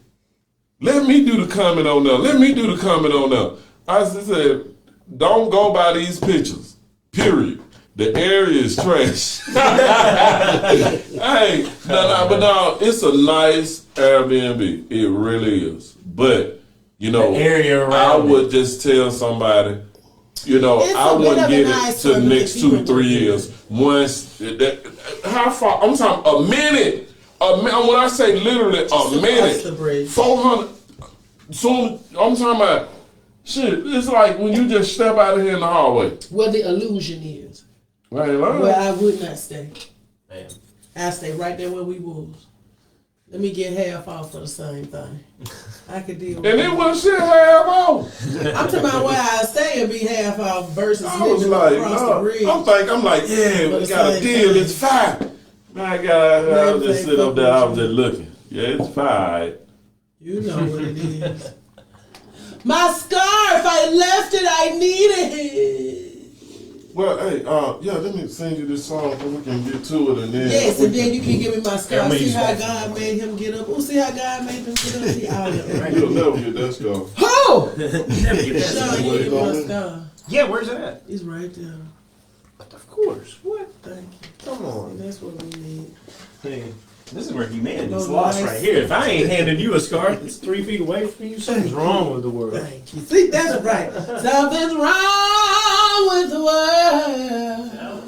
let me do the comment on there. Let me do the comment on there. I said, don't go by these pictures. Period. The area is trash. Hey, but no, it's a nice Airbnb. It really is. But, you know, The area I around would just tell somebody, you know, It's I a bit wouldn't of a get nice it to the one next if 2 you to 3 years. Once, how far? I'm talking a minute. When I say literally a across the minute, bridge. 400. Soon, I'm talking about, shit, it's like when you just step out of here in the hallway. What the illusion is. I ain't lying. Where I would not stay. Man. I stay right there where we was. Let me get half off for the same thing. I could deal with And it. it was shit half off. I'm talking about where I stay and be half off versus I was living like, across the no. bridge. I'm like, yeah, But we the got a same deal. thing. It's fine. Man, I was just Same sitting up there. I was thing. just looking. Yeah, it's fine. You know what it is. My scarf, I left it, I needed it. Well, hey, yeah, let me send you this song so we can get to it, and then Yes, we and then you can give me my Yeah, scarf. I'm gonna See use how that. God made him get up. Oh, see how God made him get up. See, oh, You'll never get that scarf. Who? Never get that. No, you get my scarf. Yeah, where's it at? It's right there. Of course. What? Thank you. Come on. That's what we need. Hey, this is where humanity's Oh, lost nice. right here. If I ain't handing you a scarf that's 3 feet away from you, something's wrong with the world. Thank you. See, that's right. Something's wrong with the world. I'm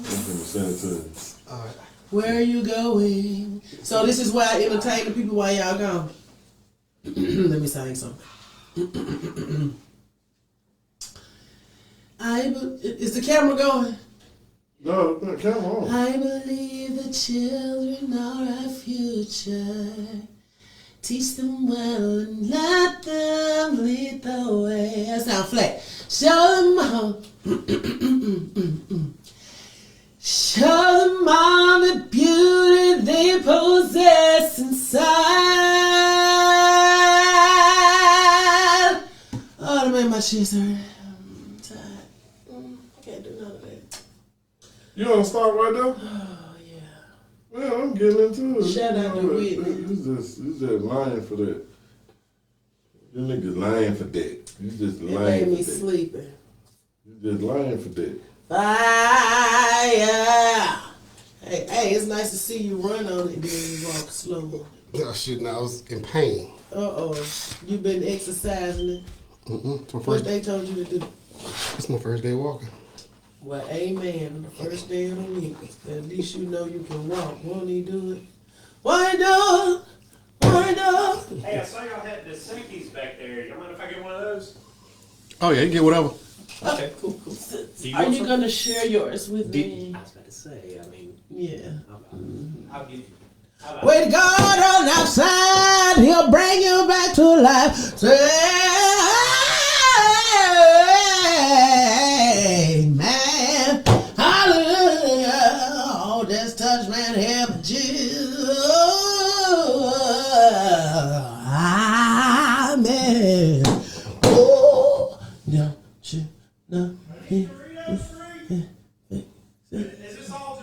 gonna send it to you. Where are you going? So this is why I entertain the people while y'all gone. Let me sing something. Is the camera going? No, come on. I believe the children are our future. Teach them well and let them lead the way. That sound flat. Show them all. Show them all the beauty they possess inside. Oh, that made my shit hurt. I'm tired. I can't do none of that. You want to start right there? Oh, yeah. Well, I'm getting into it. Shout out to Whitney. He's just lying for that. You niggas lying for that. You just It lying made for me that. sleepy. You just lying for that. Fire! Hey, it's nice to see you run on it, then you walk slow. Oh, shit, now I was in pain. Uh-oh. You been exercising it. It's my What first, they told you to do? it's my first day walking. Well, amen. The first day of the week. At least you know you can walk. Won't he do it? Won't he do it? Won't he do it? Hey, I saw y'all had the Sinkies back there. You mind if I get one of those? Oh, yeah, you get whatever. Okay, cool. Are want you some? going to share yours with me? I was about to say, I mean, Yeah. I'll give you. How about With God on outside, he'll bring you back to life. Say, amen. Hallelujah. Oh, just touch man, help Jesus. Amen. Oh, no, no, Is this all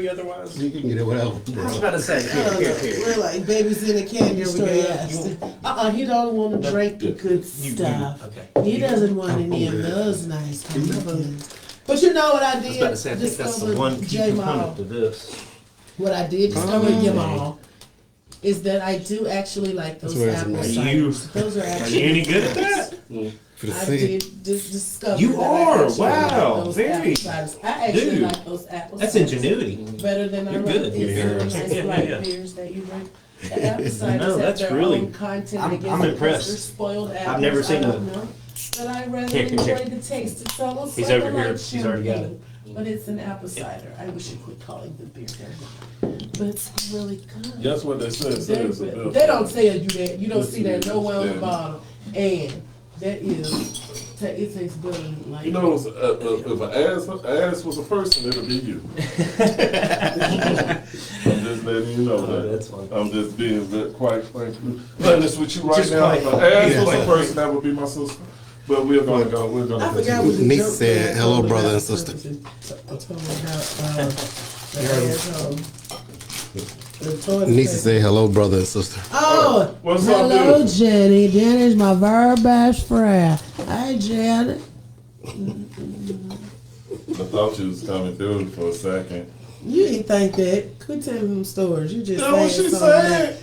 free otherwise? You can get it whatever. I was Bro. about to say, here. We're like babies in a candy Here we store. go. Yes. He don't want to drink the good stuff. Okay. He doesn't want any of those nice pumpkins. But you know what I I was about to say, I did think that's the discover, one key J Mall. component to this. What I did discover, Jamal, is that I do actually like those That's apple what it's ciders. Those are Are actually. you any good at that? For the I seed. did just discover. You that I are? actually Wow, like those very. apple ciders. I actually Dude, like those apple That's ciders ingenuity. better than I You're like good. these Yeah. nice Yeah, light yeah. beers that you drink. The apple ciders No, have that's their really- own content. I'm I guess I'm because impressed. They're spoiled apples. never seen I don't a- know. But I rather Here, enjoy here. the taste. It's almost He's like over I here. like He's already got it. champagne. But it's an apple cider. I wish you quit calling them beer. But it's really good. That's what they said. They, they don't tell you that. You don't see that nowhere on the Yeah. bottle. And that is, it tastes better than like. You know, if an ass was a person, it'll be you. I'm just letting you know Oh, that. that's fine. I'm just being quite frankly honest with you right Just now. quite- If an ass yeah. was a person, that would be my sister. But we're gonna go. We're gonna. I forgot continue. what the Niece joke said, was. "Hello, I told brother her and about- sister." I told her about the toilet Needs to paper. say hello, brother and sister. Oh, What's up, hello, beautiful? Jenny. Jenny's my very best friend. Hi, Janet. I thought you was coming through for a second. You ain't think that. Quit telling them stories. You just That's what saying she something said. that-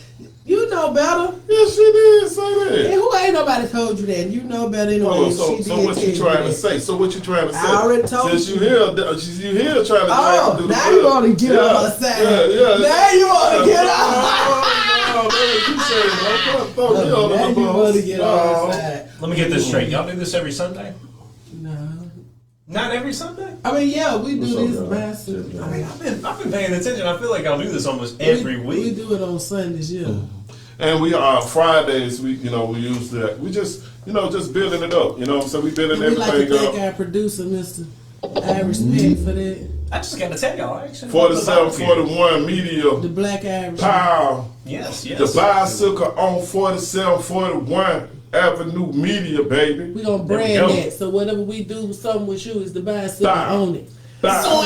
You know better. Yes, she did say And that. who ain't nobody told you that? You know better anyway. Oh, so She so did what tell you trying to that. say? So what you trying to say? I already told Since you. you here trying to Oh, do the now you good. want to get on her side. Yeah. Now you want to get on. Oh, that's what you said. I'm throw you Now under the you bus. want to get on Oh. her side. Let me get this straight. Y'all do this every Sunday? No. Not every Sunday? I mean, yeah, we do What's up, this y'all? massive. I mean, I've been paying attention. I feel like I'll do this almost every We week. do it on Sundays, yeah. And we are Fridays. We we use that. We just just building it up. So we building And we like to everything thank up. our producer, Mr. Irishman, for that. I just got to tell y'all, actually. 4741 Media The Black Irish. Power. Yes, yes. The bicycle on 4741 Avenue Media, baby. We gonna There we brand go. that. So whatever we do, something with you is the bicycle Bow. on it. Bow.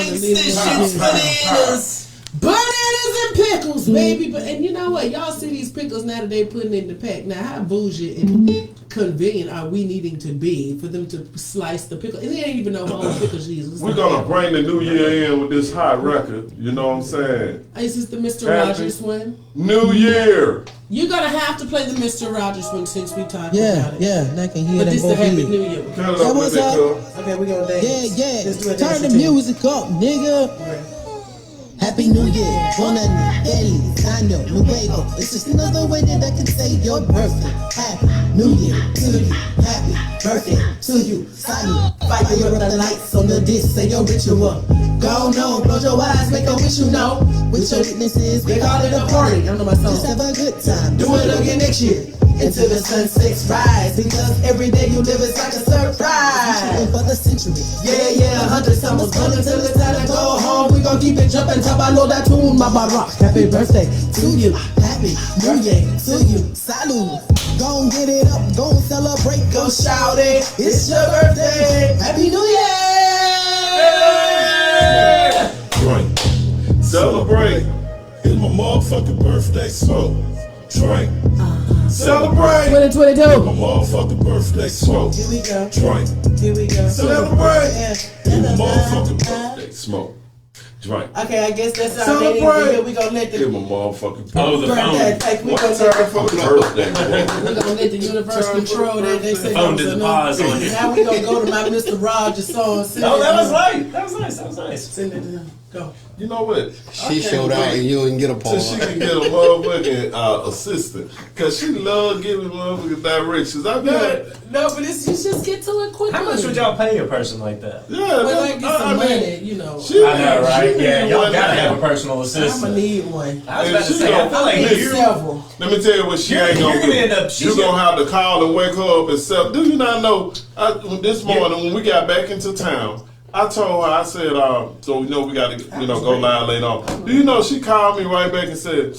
Bananas and pickles, baby. But and you know what? Y'all see these pickles now that they putting in the pack. Now how bougie and convenient are we needing to be for them to slice the pickle? And they ain't even know how much pickles she is. We're gonna bring the new year in with this hot record. You know what I'm saying? Is this the Mr. Happy- Rogers one? New Year. You're gonna have to play the Mr. Rogers one since we talked Yeah, about it. yeah, I can hear But them this the both Happy here. New Year. one. Turn it That up was a bit, up. cuz. Okay, we gonna dance. Yeah, Let's do a yeah. Turn dance the routine. music up, nigga. Happy New Year, buona feliz año nuevo. It's just another way that I can say your birthday. Happy New Year to you. Happy birthday to you. Salud. Fire up the lights on the disc, say your ritual. Go on, close your eyes, make a wish you know. With your witnesses, we call it a party. I know my song. Just have a good time. Do it again next year. Until the sunsets rise. Because every day you live is like a surprise. For the century. Yeah, 100 summers gone until it's time to go home. We gon' keep it jumping till I know that tune, my rock. Happy birthday to you. Happy New Year to you. Salud. Gon' get it up, gon' celebrate, Go shout it. It's your birthday. Happy New Year! Drink. Celebrate. It's my motherfucking birthday, so drink. Celebrate. 2022. My motherfucking birthday, smoke. Here we go. Drink. Here we go. Celebrate. Yeah. It's my motherfucking birthday, smoke. Drink. Okay, I guess that's our Celebrate. day. Here we gonna let It's the my motherfucking Oh, the birthday phone. take. We One gonna time let for the birthday, boy. we gonna let the universe Turn control for the that. They say birthday. Phone that was did the enough. pause on you. Now we gonna go to my Mr. Rogers song. Oh, that was light. That was nice. That was nice. Send it to him. Go. You know what? She showed out and you didn't get a So she pause. can get a motherfucking assistant. Cause she love giving motherfucking directions. I bet. No, but it's, you just get to it quickly. How much would y'all pay a person like that? Yeah, Well, I get some I mean, money, you know. she I know, right? she Yeah, need y'all one gotta now. have a personal I'm assistant. gonna need one. I was And about to she say, I gonna- feel like Need you. several. Let me tell you what she You're- ain't you're gonna gonna do. end up- she's You gonna gonna- have to call and wake her up and say, do you not know? This morning when we got back into town, I told her, I said, so we know we got to, go live later on. Do you know she called me right back and said,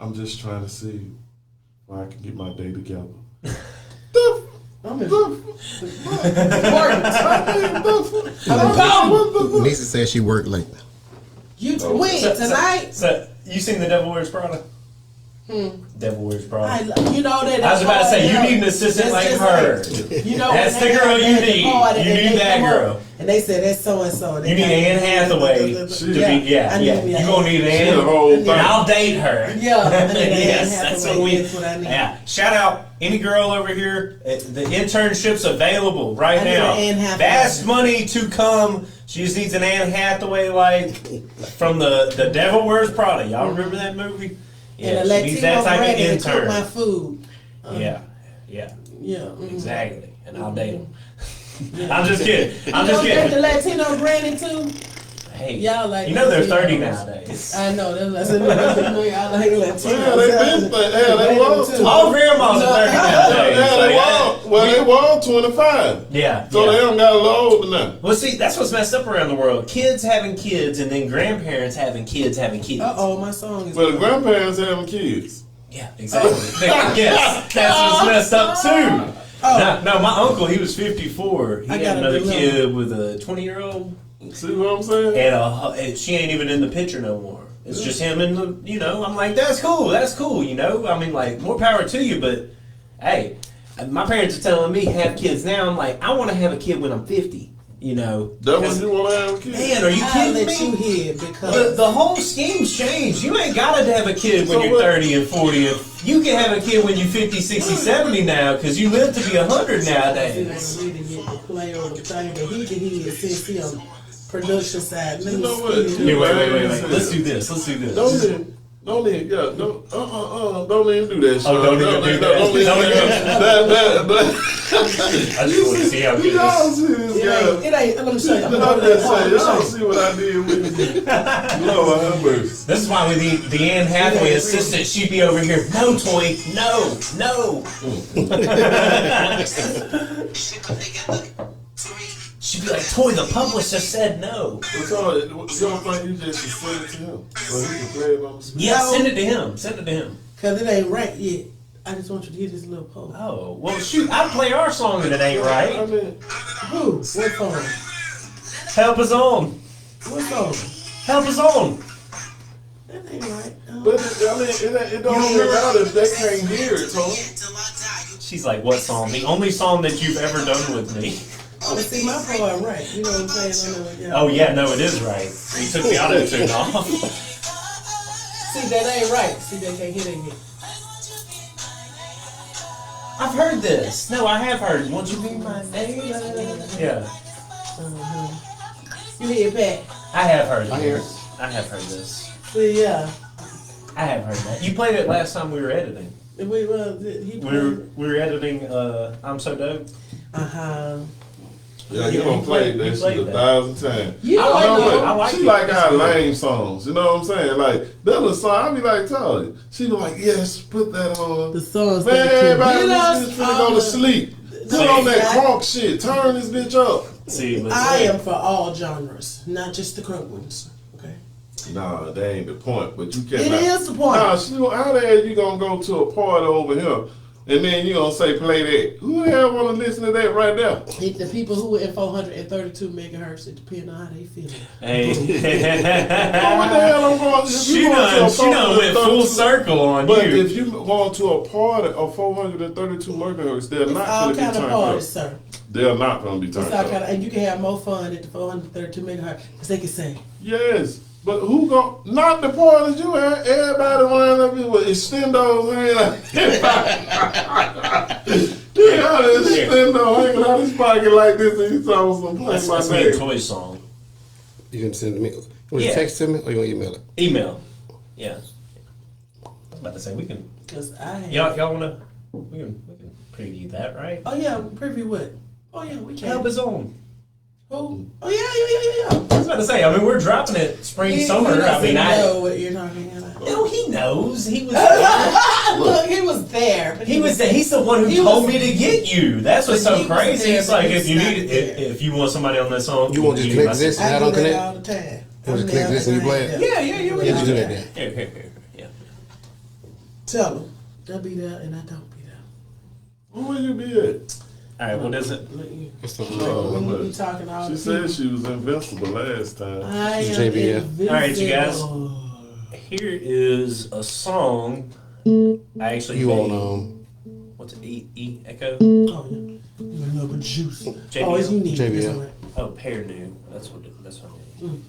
I'm just trying to see where I can get my day together. I'm in. Nisa said she worked late. You when tonight? So you seen the Devil Wears Prada? Devil Wears Prada. You know that. I was about to say, you need an assistant like her. You know That's the girl you need. You need that girl. And they said that's so and so. You need Anne Hathaway. Yeah. You're gonna need Anne. And I'll date her. Yeah. Yes, that's what we. That's what I need. Yeah. Shout out any girl over here. The internship's available right I need now. an Anne Hathaway. Vast money to come. She just needs an Anne Hathaway like from the Devil Wears Prada. Y'all remember that movie? Yeah, and a she needs that Latino type of ready to cook intern. my food. Yeah. Yeah. Exactly. And I'll date him. I'm just kidding. I'm just The kidding. Latino granny too. Hey, Y'all like you know they're 30 Latinos. nowadays. I know. That's what I said. Y'all like Latinos. Yeah, they was. All grandmas are 30 nowadays. Yeah, so they yeah. were. Well, they were 25. Yeah. So they don't got a little older now. Well, see, that's what's messed up around the world. Kids having kids, and then grandparents having kids having kids. My song is. But the grandparents having kids. Yeah, exactly. Yes, that's what's messed up too. No, my uncle, he was 54. He I had got a another dilemma. kid with a 20-year-old, See what I'm saying? and she ain't even in the picture no more. It's just him and the, I'm like, that's cool, I mean, like, more power to you, but hey, my parents are telling me have kids now. I'm like, I want to have a kid when I'm 50. That's when you want to have a kid. Man, are you I'll kidding let you me? hear because The whole scheme's changed. You ain't got to have a kid when So you're what- 30 and 40. You can have a kid when you're 50, 60, 70 now because you live to be 100 he nowadays. ain't really get to play on the thing, but he can hear since he on production side. Let You me know what? see. Here, wait. Let's do this. Don't even, don't even do that shit. Oh, don't even do that. Don't even Don't do even- that. I just want to see how good Y'all this see this guy. It ain't. Let me show you. I'm I'm gonna just saying, y'all show see what I did with you. Lord have mercy. This is why we need the Anne Hathaway assistant. She'd be over here. No, Toy. No. She'd be like, Toy, the publisher said no. So, you don't think you just should send it to him? So he can play it on the screen? Yeah, send it to him. Because it ain't right yet. I just want you to hear this little post. Oh, well, shoot. I'd play our song and it ain't I right. mean, Who? What song? Help us on. What song? Help us on. That ain't right. but it don't even matter if they can't hear it, Tony. She's like, what song? The only song that you've ever done with me. But see, my part right. You know what I'm saying? I know, yeah. Oh, yeah, no, it is right. You took the auto tune off. See, that ain't right. See, they can't hear that yet. I've heard this. No, I have heard. Won't you be my neighbor? Yeah, You hear it back. I have heard I hear this. I have heard this. See, yeah. I have heard that. You played it last time we were editing. He We were editing I'm So Dope. Uh-huh. Yeah, you gonna play that shit 1,000 times. You I know, like it. know. I like She it. like our lame songs, you know what I'm saying? Like, that was a song, I be like, Charlie. She be like, yes, put that on. The songs Man, that everybody, get this us bitch finna go to sleep. Put on that crunk shit. Turn this bitch up. See, but I am for all genres, not just the crunk ones. Okay. Nah, that ain't the point, but you It cannot. is the point. Nah, how the hell you gonna go to a party over here and then you gonna say play that? Who the hell wanna listen to that right there? The people who are in 432 megahertz, it depends on how they feel. hey. Oh, what the hell I'm going if She you going to a done went full 432 circle on But you. if you going to a party of 432 megahertz, they're It's not all going to be kind of turned parties, up. sir. They're not going to be It's turned all kind up. of, and you can have more fun at the 432 megahertz because they can sing. Yes, but who go? Not the parties you had. Everybody around up here with extendos hanging out. Yeah, this extendo hanging out his pocket like this, and he's talking some play That's my me a name. toy song. You can send it to me. You want Yeah. to text it to me or you want to email it? Email. Yeah. I was about to say we can. Because I have. Y'all wanna? We can preview that, right? Oh, yeah, preview what? Oh, yeah, we can. Help us on. Who? Oh, yeah. I was about to say. I mean, we're dropping it spring, summer. I mean, I I. know what you're talking about. No, he knows. He was. Look, he was there. But He was there. He's the one who He told was- me to get you. That's what's But so he was crazy. there, It's but like he's if you not need there. if you want somebody on that song, You want to need just click my this sister. and I I do don't that connect? all the time. You want I'm to click there this and you every play night, it? Yeah. Yeah, just do that then. Here. Yeah. Tell them. They'll be there and I don't be there. Where will you be at? All right, what is it? What's the When you be talking all She the said she was invincible last time. I am JBL. invincible. All right, you guys. Here is a song. I actually You made. on What's it? E Echo? Oh, yeah. You a little bit juice. JBL. Oh, it's unique. JBL. That's all right. Oh, Pear New. That's what I mean.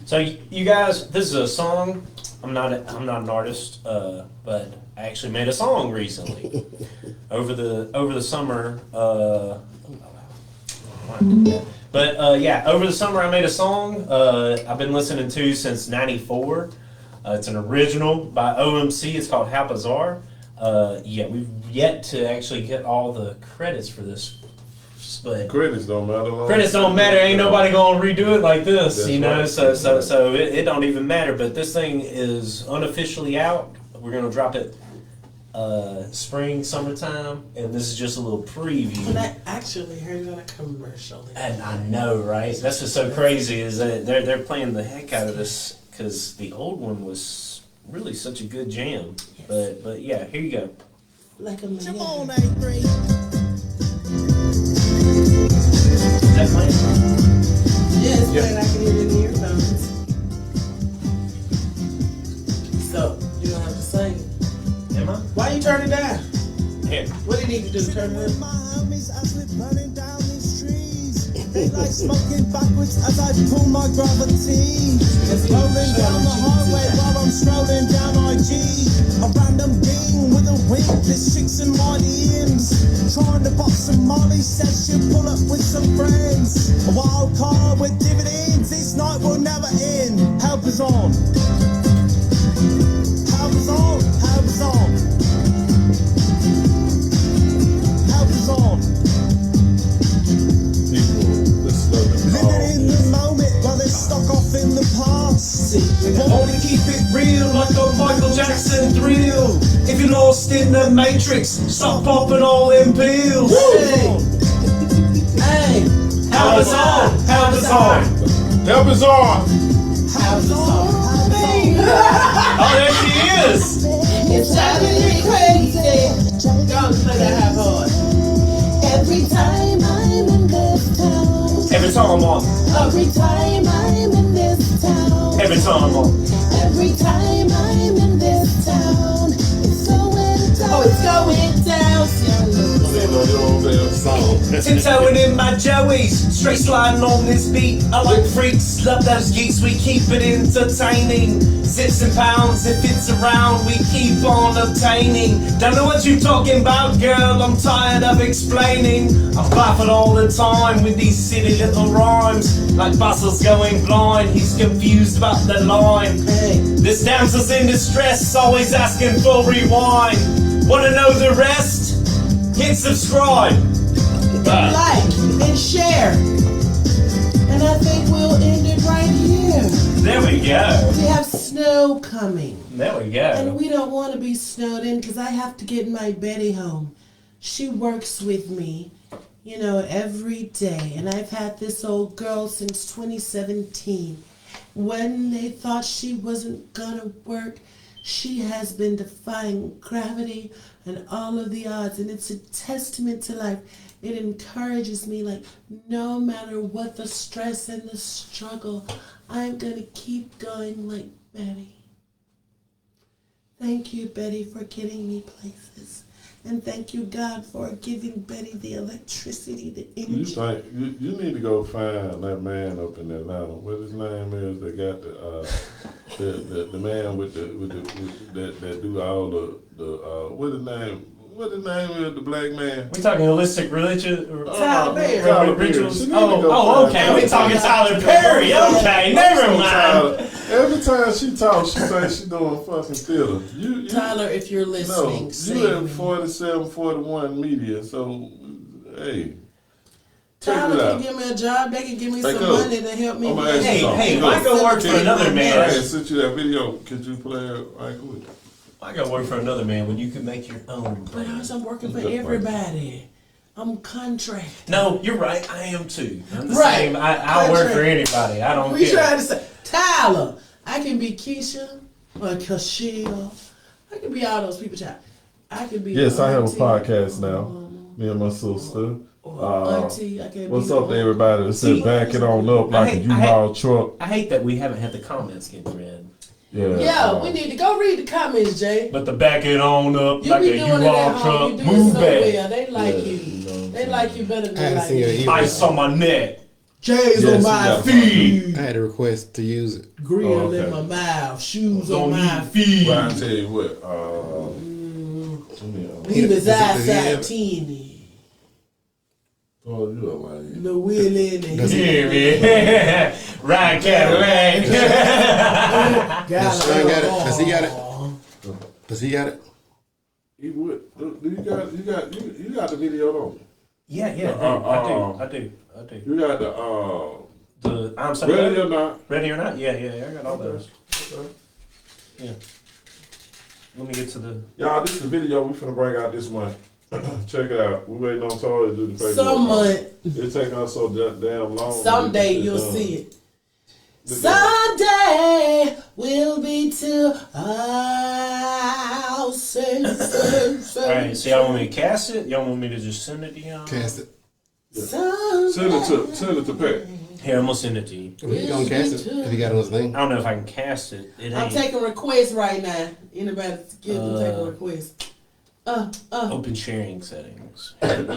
So you guys, this is a song. I'm not an artist, but I actually made a song recently over the summer. But yeah, over the summer I made a song. I've been listening to since '94. It's an original by OMC. It's called How Bizarre. Yeah, we've yet to actually get all the credits for this, but Credits don't matter. credits don't matter. Ain't nobody gonna redo it like this, That's you know. right. So it don't even matter. But this thing is unofficially out. We're gonna drop it spring, summertime, and this is just a little And preview. I actually heard it on a commercial. And I know, right? That's what's so crazy is that they're playing the heck out of this because the old one was really such a good jam. But yeah, here you go. Like a Come on, man. A3. Is that playing? Yes, Yeah. but I can hear it in the earphones. So, you don't have to sing it. Am I? Why you turn it down? Here. What do you need to do? Turn it With up? my homies as we're burning down these trees. They like smoking backwards as I pull my gravity. Rolling down the highway while I'm strolling down IG. A random being with a wink, this chick's in my DMs. Trying to box some Molly, says she'll pull up with some friends. A wild card with dividends, this night will never end. Help us on. Help us on. Help us on. Help us on. Living in the moment while they're stuck off in the past. Only keep it real like a Michael Jackson thrill. If you're lost in the matrix, stop popping all them pills. Hey! Hey! How is on? How is on? Help is on. How's the song? Hey! Oh, there she is. It's driving me crazy. Go play that half hard. Every time I'm in this town. Every time I'm on. Every time I'm in this town. Every time I'm on. Every time I'm in this town. It's going down. Oh, it's going down. Tiptoeing in my joeys, straight sliding on this beat. I like freaks, love those geeks, we keep it entertaining. Zips and pounds, if it's around, we keep on obtaining. Don't know what you're talking about, girl, I'm tired of explaining. I'm baffled all the time with these silly little rhymes. Like Bustle's going blind, he's confused about the line. Hey! This damsel's in distress, always asking for rewind. Wanna know the rest? Hit subscribe. Like and share. And I think we'll end it right here. There we go. We have snow coming. There we And go. we don't want to be snowed in because I have to get my Betty home. She works with me, you know, every day. And I've had this old girl since 2017. When they thought she wasn't gonna work, she has been defying gravity and all of the odds. And it's a testament to life. It encourages me, like, no matter what the stress and the struggle, I'm gonna keep going like Betty. Thank you, Betty, for getting me places. And thank you, God, for giving Betty the electricity, the You energy. think you need to go find that man up in Atlanta? What his name is? That got the man with that do all the what his name? What his name is? The black man. We talking holistic religion? Tyler Perry. Tyler Perry. Rituals? She need to go Oh, find okay. We talking Tyler Perry. Okay, never mind. Every time she talks, she thinks she doing fucking theater. You Tyler, if you're no, listening, you save at me. 4741 Media, so hey, check Tyler it can out. give me a job. They can give me Thank some you. money to help me. I'm gonna with ask you that. something. Hey, You why go work for another I man? had sent you that video. Could you play it right quick? I gotta work for another man when you could make your own But plan. I'm working for Good point. everybody. I'm contract. No, you're right. I am too. I'm the Right. same. I'll work for anybody. I don't We care. trying to say, Tyler, I can be Keisha or Kashia. I can be all those people. Child. I can be. Yes, I have a auntie, podcast now. mama. Me and my sister. Auntie, I can't What's be up to everybody that said back it on up like a U-Haul truck? I hate that we haven't had the comments getting read. Yeah. Yeah, we need to go read the comments, Jay. But the back it on up You like be a doing it at U-Haul home. truck, You do it move so back. well. They like you. They like you better I than haven't like seen your you. email. Ice on my neck. Jay's Yes, on my yeah. feet. I had a request to use it. Grill Oh, okay. in my mouth. Shoes Don't on my need feet. But I tell you what, Leave his Does he eyesight have- teeny. oh, you don't like it. The wheel in the Does he- head. Yeah, man. Ride Cadillac. Does Sean got it? Does he got it? Does he got it? You got the video on. Yeah, I do. You got the I'm so ready or not? Ready or not? Yeah, I got all those. Yeah. Let me get to the. Y'all, this is the video we finna bring out this month. Check it out. We waiting on Tori to do the paperwork. Some month, It take us so damn long. someday you'll see it. Someday we'll be to our All right, so y'all want me to cast it? Y'all want me to just send it to y'all? Cast it. Send it to Pat. Here, I'm gonna send it to you. He gonna cast it if he got it on his thing. I don't know if I can cast it. It I'm ain't taking requests right now. Anybody give them take a request. open sharing settings. Alright,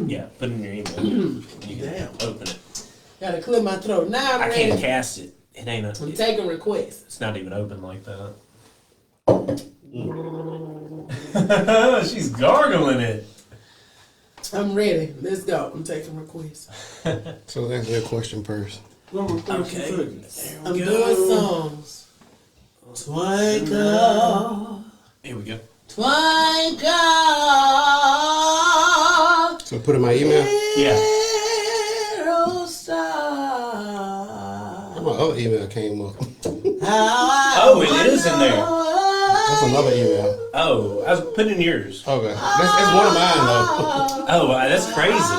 yeah, put it in your email. You can Damn. open it. Gotta clear my throat. Now I'm I can't ready. cast it. It ain't. I'm taking requests. It's not even open like that. She's gargling it. I'm ready. Let's go. I'm taking requests. So that's their question first. Okay. I'm doing songs. Twinkle, Here we go. twinkle, So put in my email. Yeah. little star. My other email came up. Oh, it is in there. That's another email. Oh, I was putting in yours. Okay, that's one of mine though. Oh, that's crazy.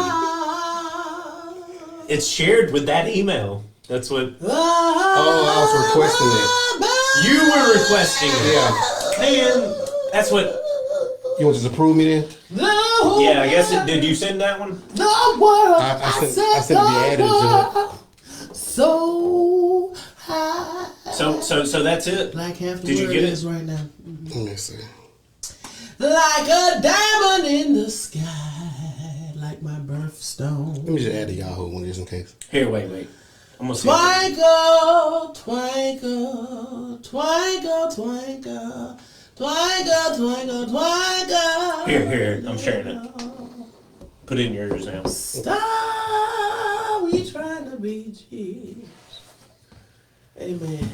It's shared with that email. That's what Oh, I was requesting you were requesting. it. Yeah. Man, that's what. You want to approve me then? Yeah, I guess it. Did you send that one? The world. I sent to be added to So high. So that's it. Like half the Did you word get it? is right now. it. Let me see. Like a diamond in the sky. Like my birthstone. Let me just add the Yahoo one just in case. Here, wait. I'm gonna see. Twinkle, twinkle, twinkle, twinkle, twinkle, twinkle, twinkle. Here. I'm sharing it. Put it in yours now. Star, we trying to be Jesus. Amen.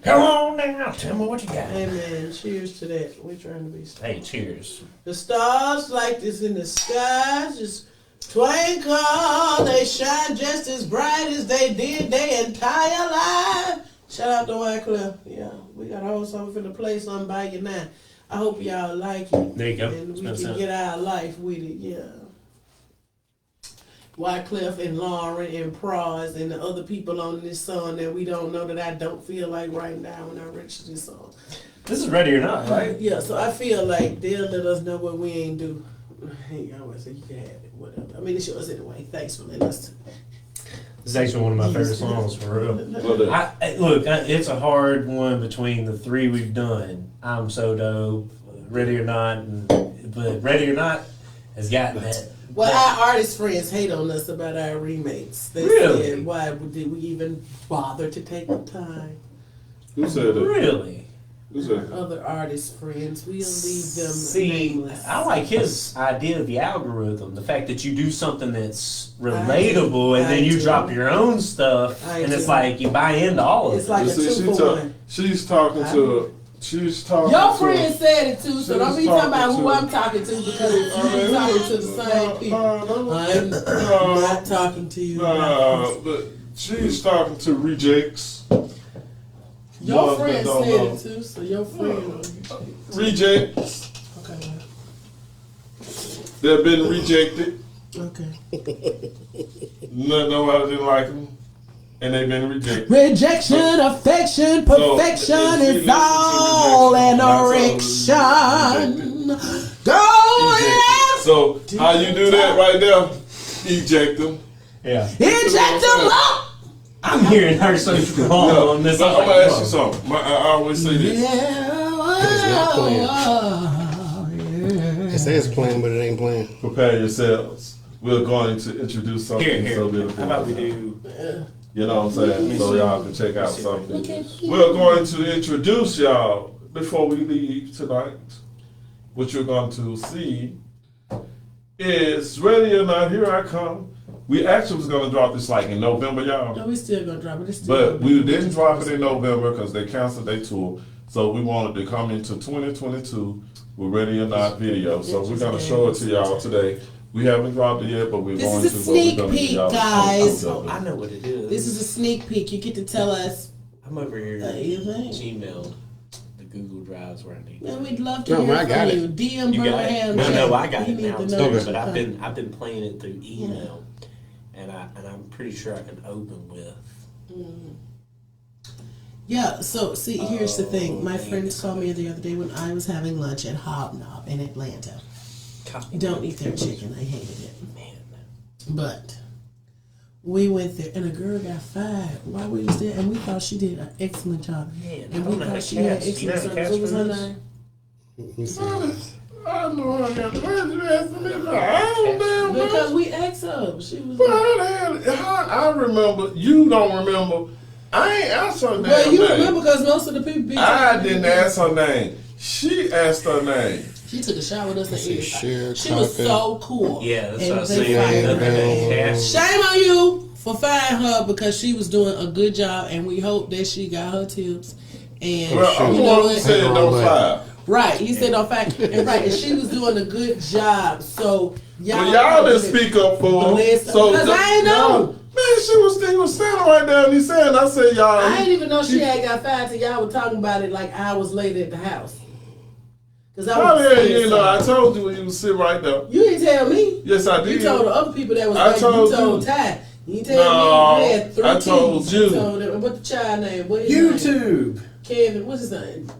Come on now, tell me what you got. Amen. Cheers to that. We trying to be stars. Hey, cheers. The stars like this in the sky just twinkle. They shine just as bright as they did their entire life. Shout out to Wycliffe. Yeah, we got a whole song finna play something by you now. I hope y'all like it. There you go. And we That's can it. get our life with it, yeah. Wycliffe and Lauren and Praz and the other people on this song that we don't know that I don't feel like right now when I reach this song. This is ready or not, right? Yeah, so I feel like they'll let us know what we ain't do. Hey, I always say you can have it, whatever. I mean, it's yours anyway. Thanks for letting us. This is actually one of my favorite songs for real. What the- It's a hard one between the three we've done. I'm So Dope, Ready or Not, but Ready or Not has got that. Well, our artist friends hate on us about our remakes. They Really? said, why did we even bother to take the time? Who said that? Really? Who said that? Other artist friends, we'll leave them See, nameless. I like his idea of the algorithm. The fact that you do something that's relatable and then you do. drop your own stuff, I and it's do. like you buy into all of It's it. like You a see, 2-for-1. she's talking to. She's talking. Your to, friend said it too, so don't be talking about who talking I'm talking to because you be talking to the same people. I'm not talking to you. But she's talking to rejects. Your ones that friend don't said know. it too, so your friend. Rejects. Okay. They've been rejected. Okay. Nobody didn't like them, and they've been rejected. Rejection, affection, perfection So, if she is listens to all rejection, an that's all erection. Girl, So how you do that right there? Eject them. Yeah. Inject them up. I'm hearing her so strong on this. I'm gonna ask you something. I always say this. It says playing, but it ain't playing. Prepare yourselves. We're going to introduce something Here. so beautiful. How about we do? You know what I'm saying? So y'all can check out something. We're going to introduce y'all before we leave tonight. What you're going to see is Ready or Not, Here I Come. We actually was going to drop this like in November, y'all. No, we still gonna drop it. It's still But gonna we be- didn't drop it in November because they canceled their tour. So we wanted to come into 2022 with Ready or Not video. So we're going to show it to y'all today. We haven't dropped it yet, but we're This going is to. a but we're sneak gonna give peek, y'all guys. something. I know what it is. This is a sneak peek. You get to tell us I'm over here. you think. Gmail, the Google Drives where I need. Man, we'd love to No, hear I got from it. you. DM You got Birmingham. it? No, J. I got We it need now to too. know. Okay. But I've been playing it through email, and I'm pretty sure I can open with. Yeah, so see, here's the thing. My man. friends called me the other day when I was having lunch at Hobnob in Atlanta. You don't eat their chicken. I hated it. Man, But we went there, and a girl got fired while we was there, and we thought she did an excellent job. Man, I And don't we know how thought to she had cast. You know excellent how to service. What was cast her for name? I know I got the I don't damn know. Because we asked her. She was But like, I remember. You don't remember. I ain't asked her name. well, you remember because most of the people be I didn't ask her name. She asked her name. She took a shower with us and everything. Share She was copy. so cool. Yeah, that's And what I was they saying. fired her. Cast. Shame on you for firing her because she was doing a good job, and we hope that she got her tips. And Well, I'm you the know one who what? said no fire. Right, he said on fact, and right, and she was doing a good job. So Well, y'all didn't speak up for her. Listen, So 'cause I ain't y'all- know. Man, he was standing right there and he said, I said, y'all. I didn't even know she had got fired till y'all were talking about it like hours later at the house. Cause I How was the hell scared, you know? I so. told you when you was sitting right there. You didn't tell me. Yes, I You did. told the other people that was I like, told you told you. Ty. You didn't tell No, me you had 3 I told T's. you. Told them, what the child name? What his name? YouTube. Kevin, what's his name?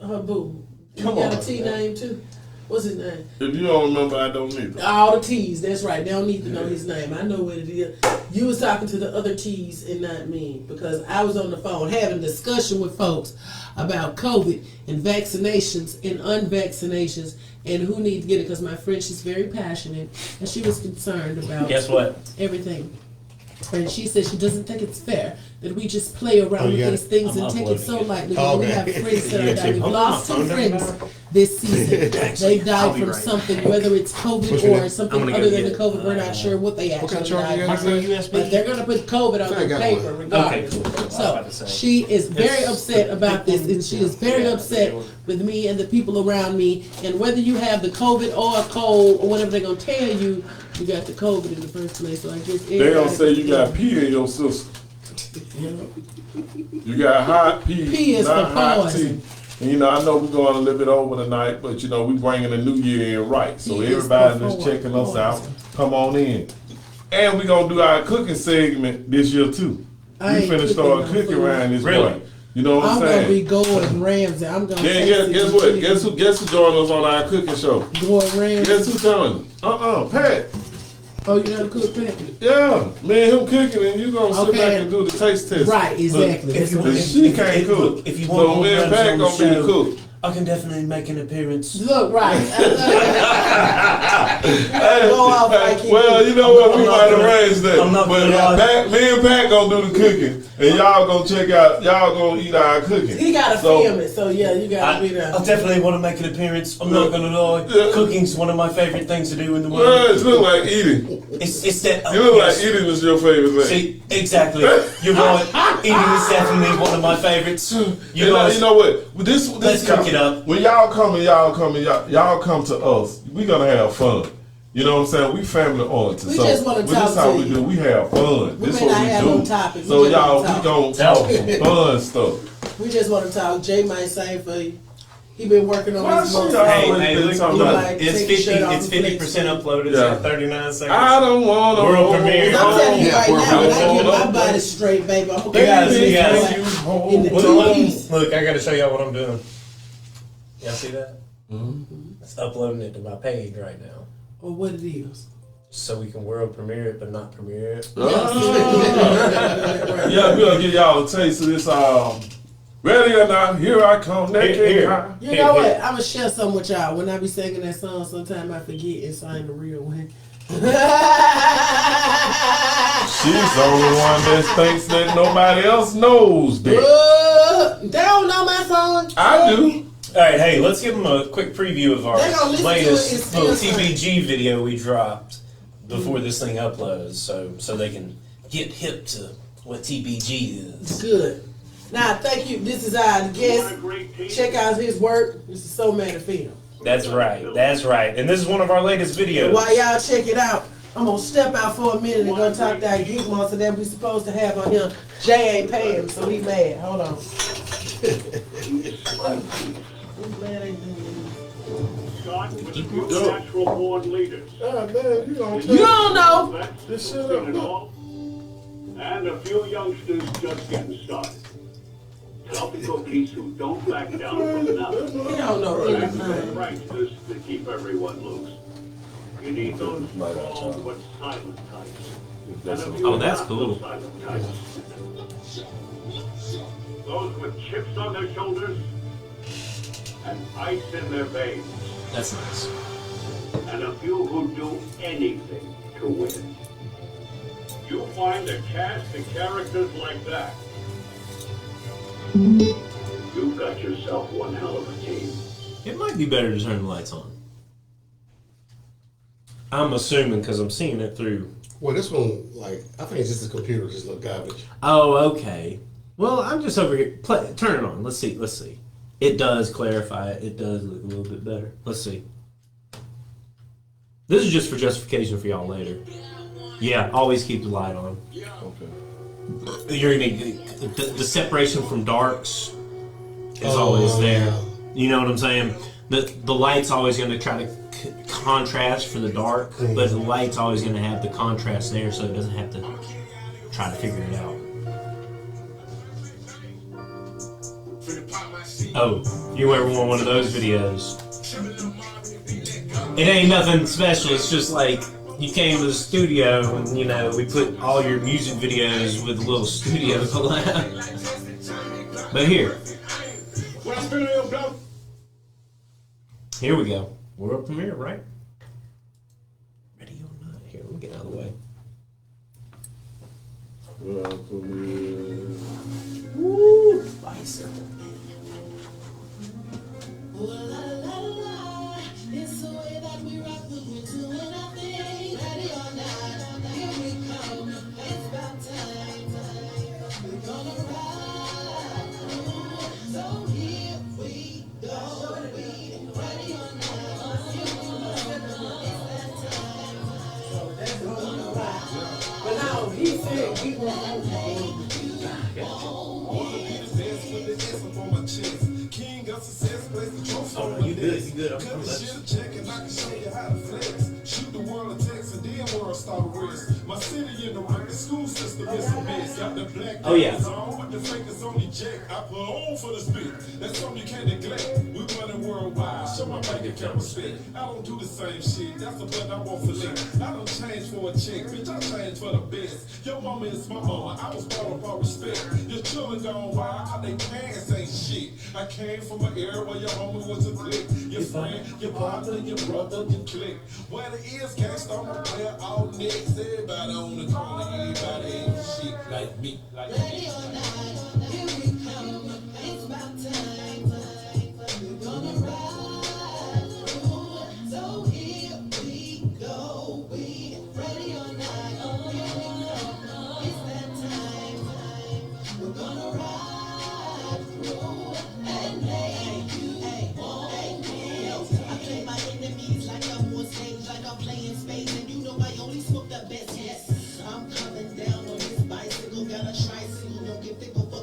Her boo. Come He got on, a T man. name too. What's his name? If you don't remember, I don't either. All the T's. That's right. They don't need to know his name. I know what it is. You was talking to the other T's and not me because I was on the phone having a discussion with folks about COVID and vaccinations and unvaccinations and who needs to get it. Because my friend, she's very passionate and she was concerned about Guess what? everything. And she said she doesn't think it's fair that we just play around with yeah. these things I'm and take it so uploading lightly. Oh, We okay. have friends that are Yeah, dying. We've I'm lost on 2 my phone, friends this season. They I'll died be from right something, back. whether it's COVID What's your or name? something I'm gonna other go than the get, COVID. We're not sure what they What actually kind of charger died you from. got? Micro But USB. they're going to put COVID on I the got paper one. Okay, regardless. cool. I was So about to say. she is very It's- upset about this, and she is very Yeah, upset yeah. with me and the people around me. And whether you have the COVID or a cold or whatever they're going to tell you, you got the COVID in the first place. So I guess They gonna say you got pee in your system. You got hot pee, Pee is not for hot poison. tea. And you know, I know we're going a little bit over tonight, but you know, we bringing the new year in right. So Pee is everybody for that's checking us poison. out, come on in. And we gonna do our cooking segment this year too. I We ain't finna cooking start no cooking food. around this Really? point. You know what I'm I'm going to be saying? Gordon Ramsay. I'm going to Then guess what? Guess who joined us on our cooking show? Gordon Ramsay. Guess who joined? Pat. Oh, you know the cook Pat? Yeah, me and him cooking, and you gonna sit Okay. back and do the taste test. Right, exactly. If you But want- she if- can't if- cook. look, if you want So more me and rubs Pat on the gonna be the show, cook. I can definitely make an appearance. Look, right. Hey, Go off hey, like you well, do. you know what? I'm We not might gonna- arrange that. I'm not But gonna lie. me and Pat gonna do the cooking, and y'all gonna check out. Y'all gonna eat our cooking. He got to So- film it, so yeah, you got to be there. I definitely want to make an appearance. I'm not gonna lie. Yeah. Cooking's one of my favorite things to do in the Well, world. it look like eating. It's that. You look yes. like eating is your favorite thing. See, exactly. You're right. Eating is definitely one of my favorites. You guys, You know what? This Let's cook it up. When y'all come come to us. We gonna have fun. You know what I'm saying? We family oriented. We so just wanna this talk is how to we you. do. We have fun. We This may what not we have do. no topic. We So just y'all, wanna we gonna talk. talk some fun stuff. We just want to talk. Jay might sing for you. He been working on Why his she most. always Hey, been look, talking you about- like- it's take your 50. shirt off It's and flex 50% it. uploaded. It's Yeah. at 39 seconds. I don't wanna World hold premiere. I'm telling you Yeah, right we're now, when I hold get my on. body straight, baby, I'm You guys, gonna you guys. in the Look, two look, piece. look, I gotta show y'all what I'm doing. Y'all see that? It's uploading it to my page right now. or what it is? So we can world premiere it, but not premiere it. Yeah, we're gonna give y'all a taste of this. Ready or not, here I come. Here. You know what? I'm gonna share something with y'all. When I be singing that song, sometimes I forget and sing the real one. She's the only one that thinks that nobody else knows that. They don't know my song. I do. All right, hey, let's give them a quick preview of our They gonna listen to it and latest still little sing. TBG video we dropped before this thing uploads, so they can get hip to what TBG is. Good. Now, thank you. This is our guest. Check out his work. This is So Mad Film. That's right. And this is one of our latest videos. While y'all check it out, I'm gonna step out for a minute and go talk to our geek monster that we supposed to have on here. Jay ain't paying him, so he mad. Hold on. I'm glad I ain't doing Scott with a few natural born leaders. You don't You don't know. This shit Seen it all. And a few youngsters just getting started. Healthy cookies who don't back down from nothing. You don't know And anything. pranksters to keep everyone loose. You need those small but silent types. And a few Oh, that's not cool. so silent types. Those with chips on their shoulders and ice in their veins. That's nice. And a few who do anything to win. You'll find a cast of characters like that. You've got yourself one hell of a team. It might be better to turn the lights on. I'm assuming because I'm seeing it through. Well, this one, like, I think it's just the computer just look garbage. Oh, okay. Well, I'm just over here. Turn it on. Let's see. It does clarify it. It does look a little bit better. Let's see. This is just for justification for y'all later. Yeah, always keep the light on. Okay. You're gonna the separation from darks is always there. You know what I'm saying? The light's always gonna try to contrast for the dark, but the light's always gonna have the contrast there, so it doesn't have to try to figure it out. Oh, you ever want one of those videos? It ain't nothing special. It's just like you came to the studio and, you know, we put all your music videos with a little studio collab. But here we go. World premiere, right? Ready or not? Here, let me get out of the way. Woo! Spicy. Ooh, la, la, la, la. It's the way that we rock the winter when I think ready or not, here we come. It's about time. We're gonna ride. So here we go. Ready or not, here we come. It's that time. That's gonna ride. But now he said we want to Oh, you good, you good. I'm Shoot the world a text and then world star race. My city in the record school system is a mess. Got the black on with the fakers on the jack. I put on for the spit. That's something you can't neglect. We running worldwide. Show my bank account respect. I don't do the same shit. That's the button I want for lick. I don't change for a check. Bitch, I change for the best. Your mama is my mama. I was brought up on respect. Your children gone wild. How they pants ain't shit. I came from an era where your homie was a clique. Your friend, your partner, your brother, your clique. Where the ears can't stop my player all next. Everybody on the corner, everybody ain't shit like me. Ready or not, here we come. It's about time. We're gonna ride through. So here we go. We ready or not, here we come. It's that time. We're gonna ride through. And hey, I play my enemies like I'm on stage, like I'm playing spades, and you know I only smoke the best. Yes, I'm coming down on this bicycle, got a tricycle, don't get thick over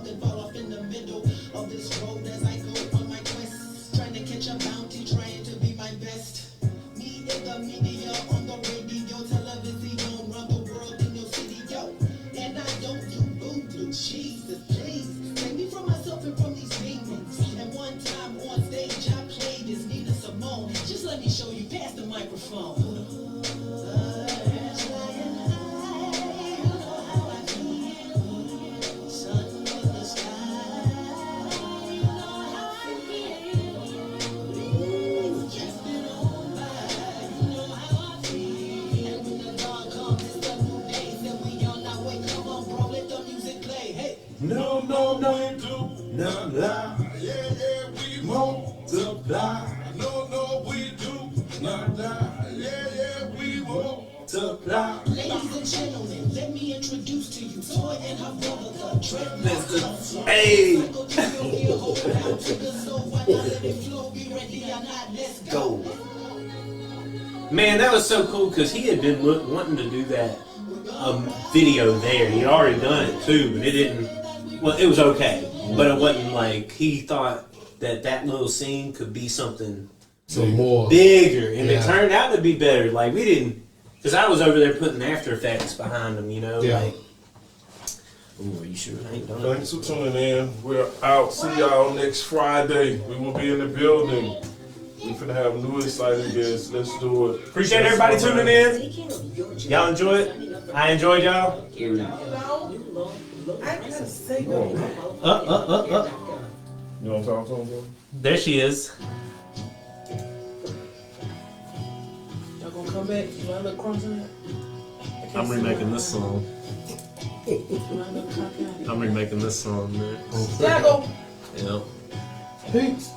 Multiply. No, we do not die. Yeah, we multiply. Ladies and gentlemen, let me introduce to you Toy and her brother, the Dreadlocks. Hey! Go. Man, that was so cool because he had been wanting to do that video there. He'd already done it too, but it didn't. Well, it was okay, but it wasn't like he thought that little scene could be something more bigger, and Yeah. it turned out to be better. Like we didn't, because I was over there putting After Effects behind him, you know. Yeah. Like, ooh, are you sure I ain't done it? Thanks for tuning in. We're out. See y'all next Friday. We will be in the building. We finna have new exciting guests. Let's do it. Appreciate everybody tuning in. Y'all enjoy it. I enjoyed y'all. I gotta say no. You want to talk to him, bro? There she is. Y'all gonna come back? You want a little crumbs in it? I'm remaking this song. You want a little coffee? I'm remaking this song, man. There I go. Yeah. Peace.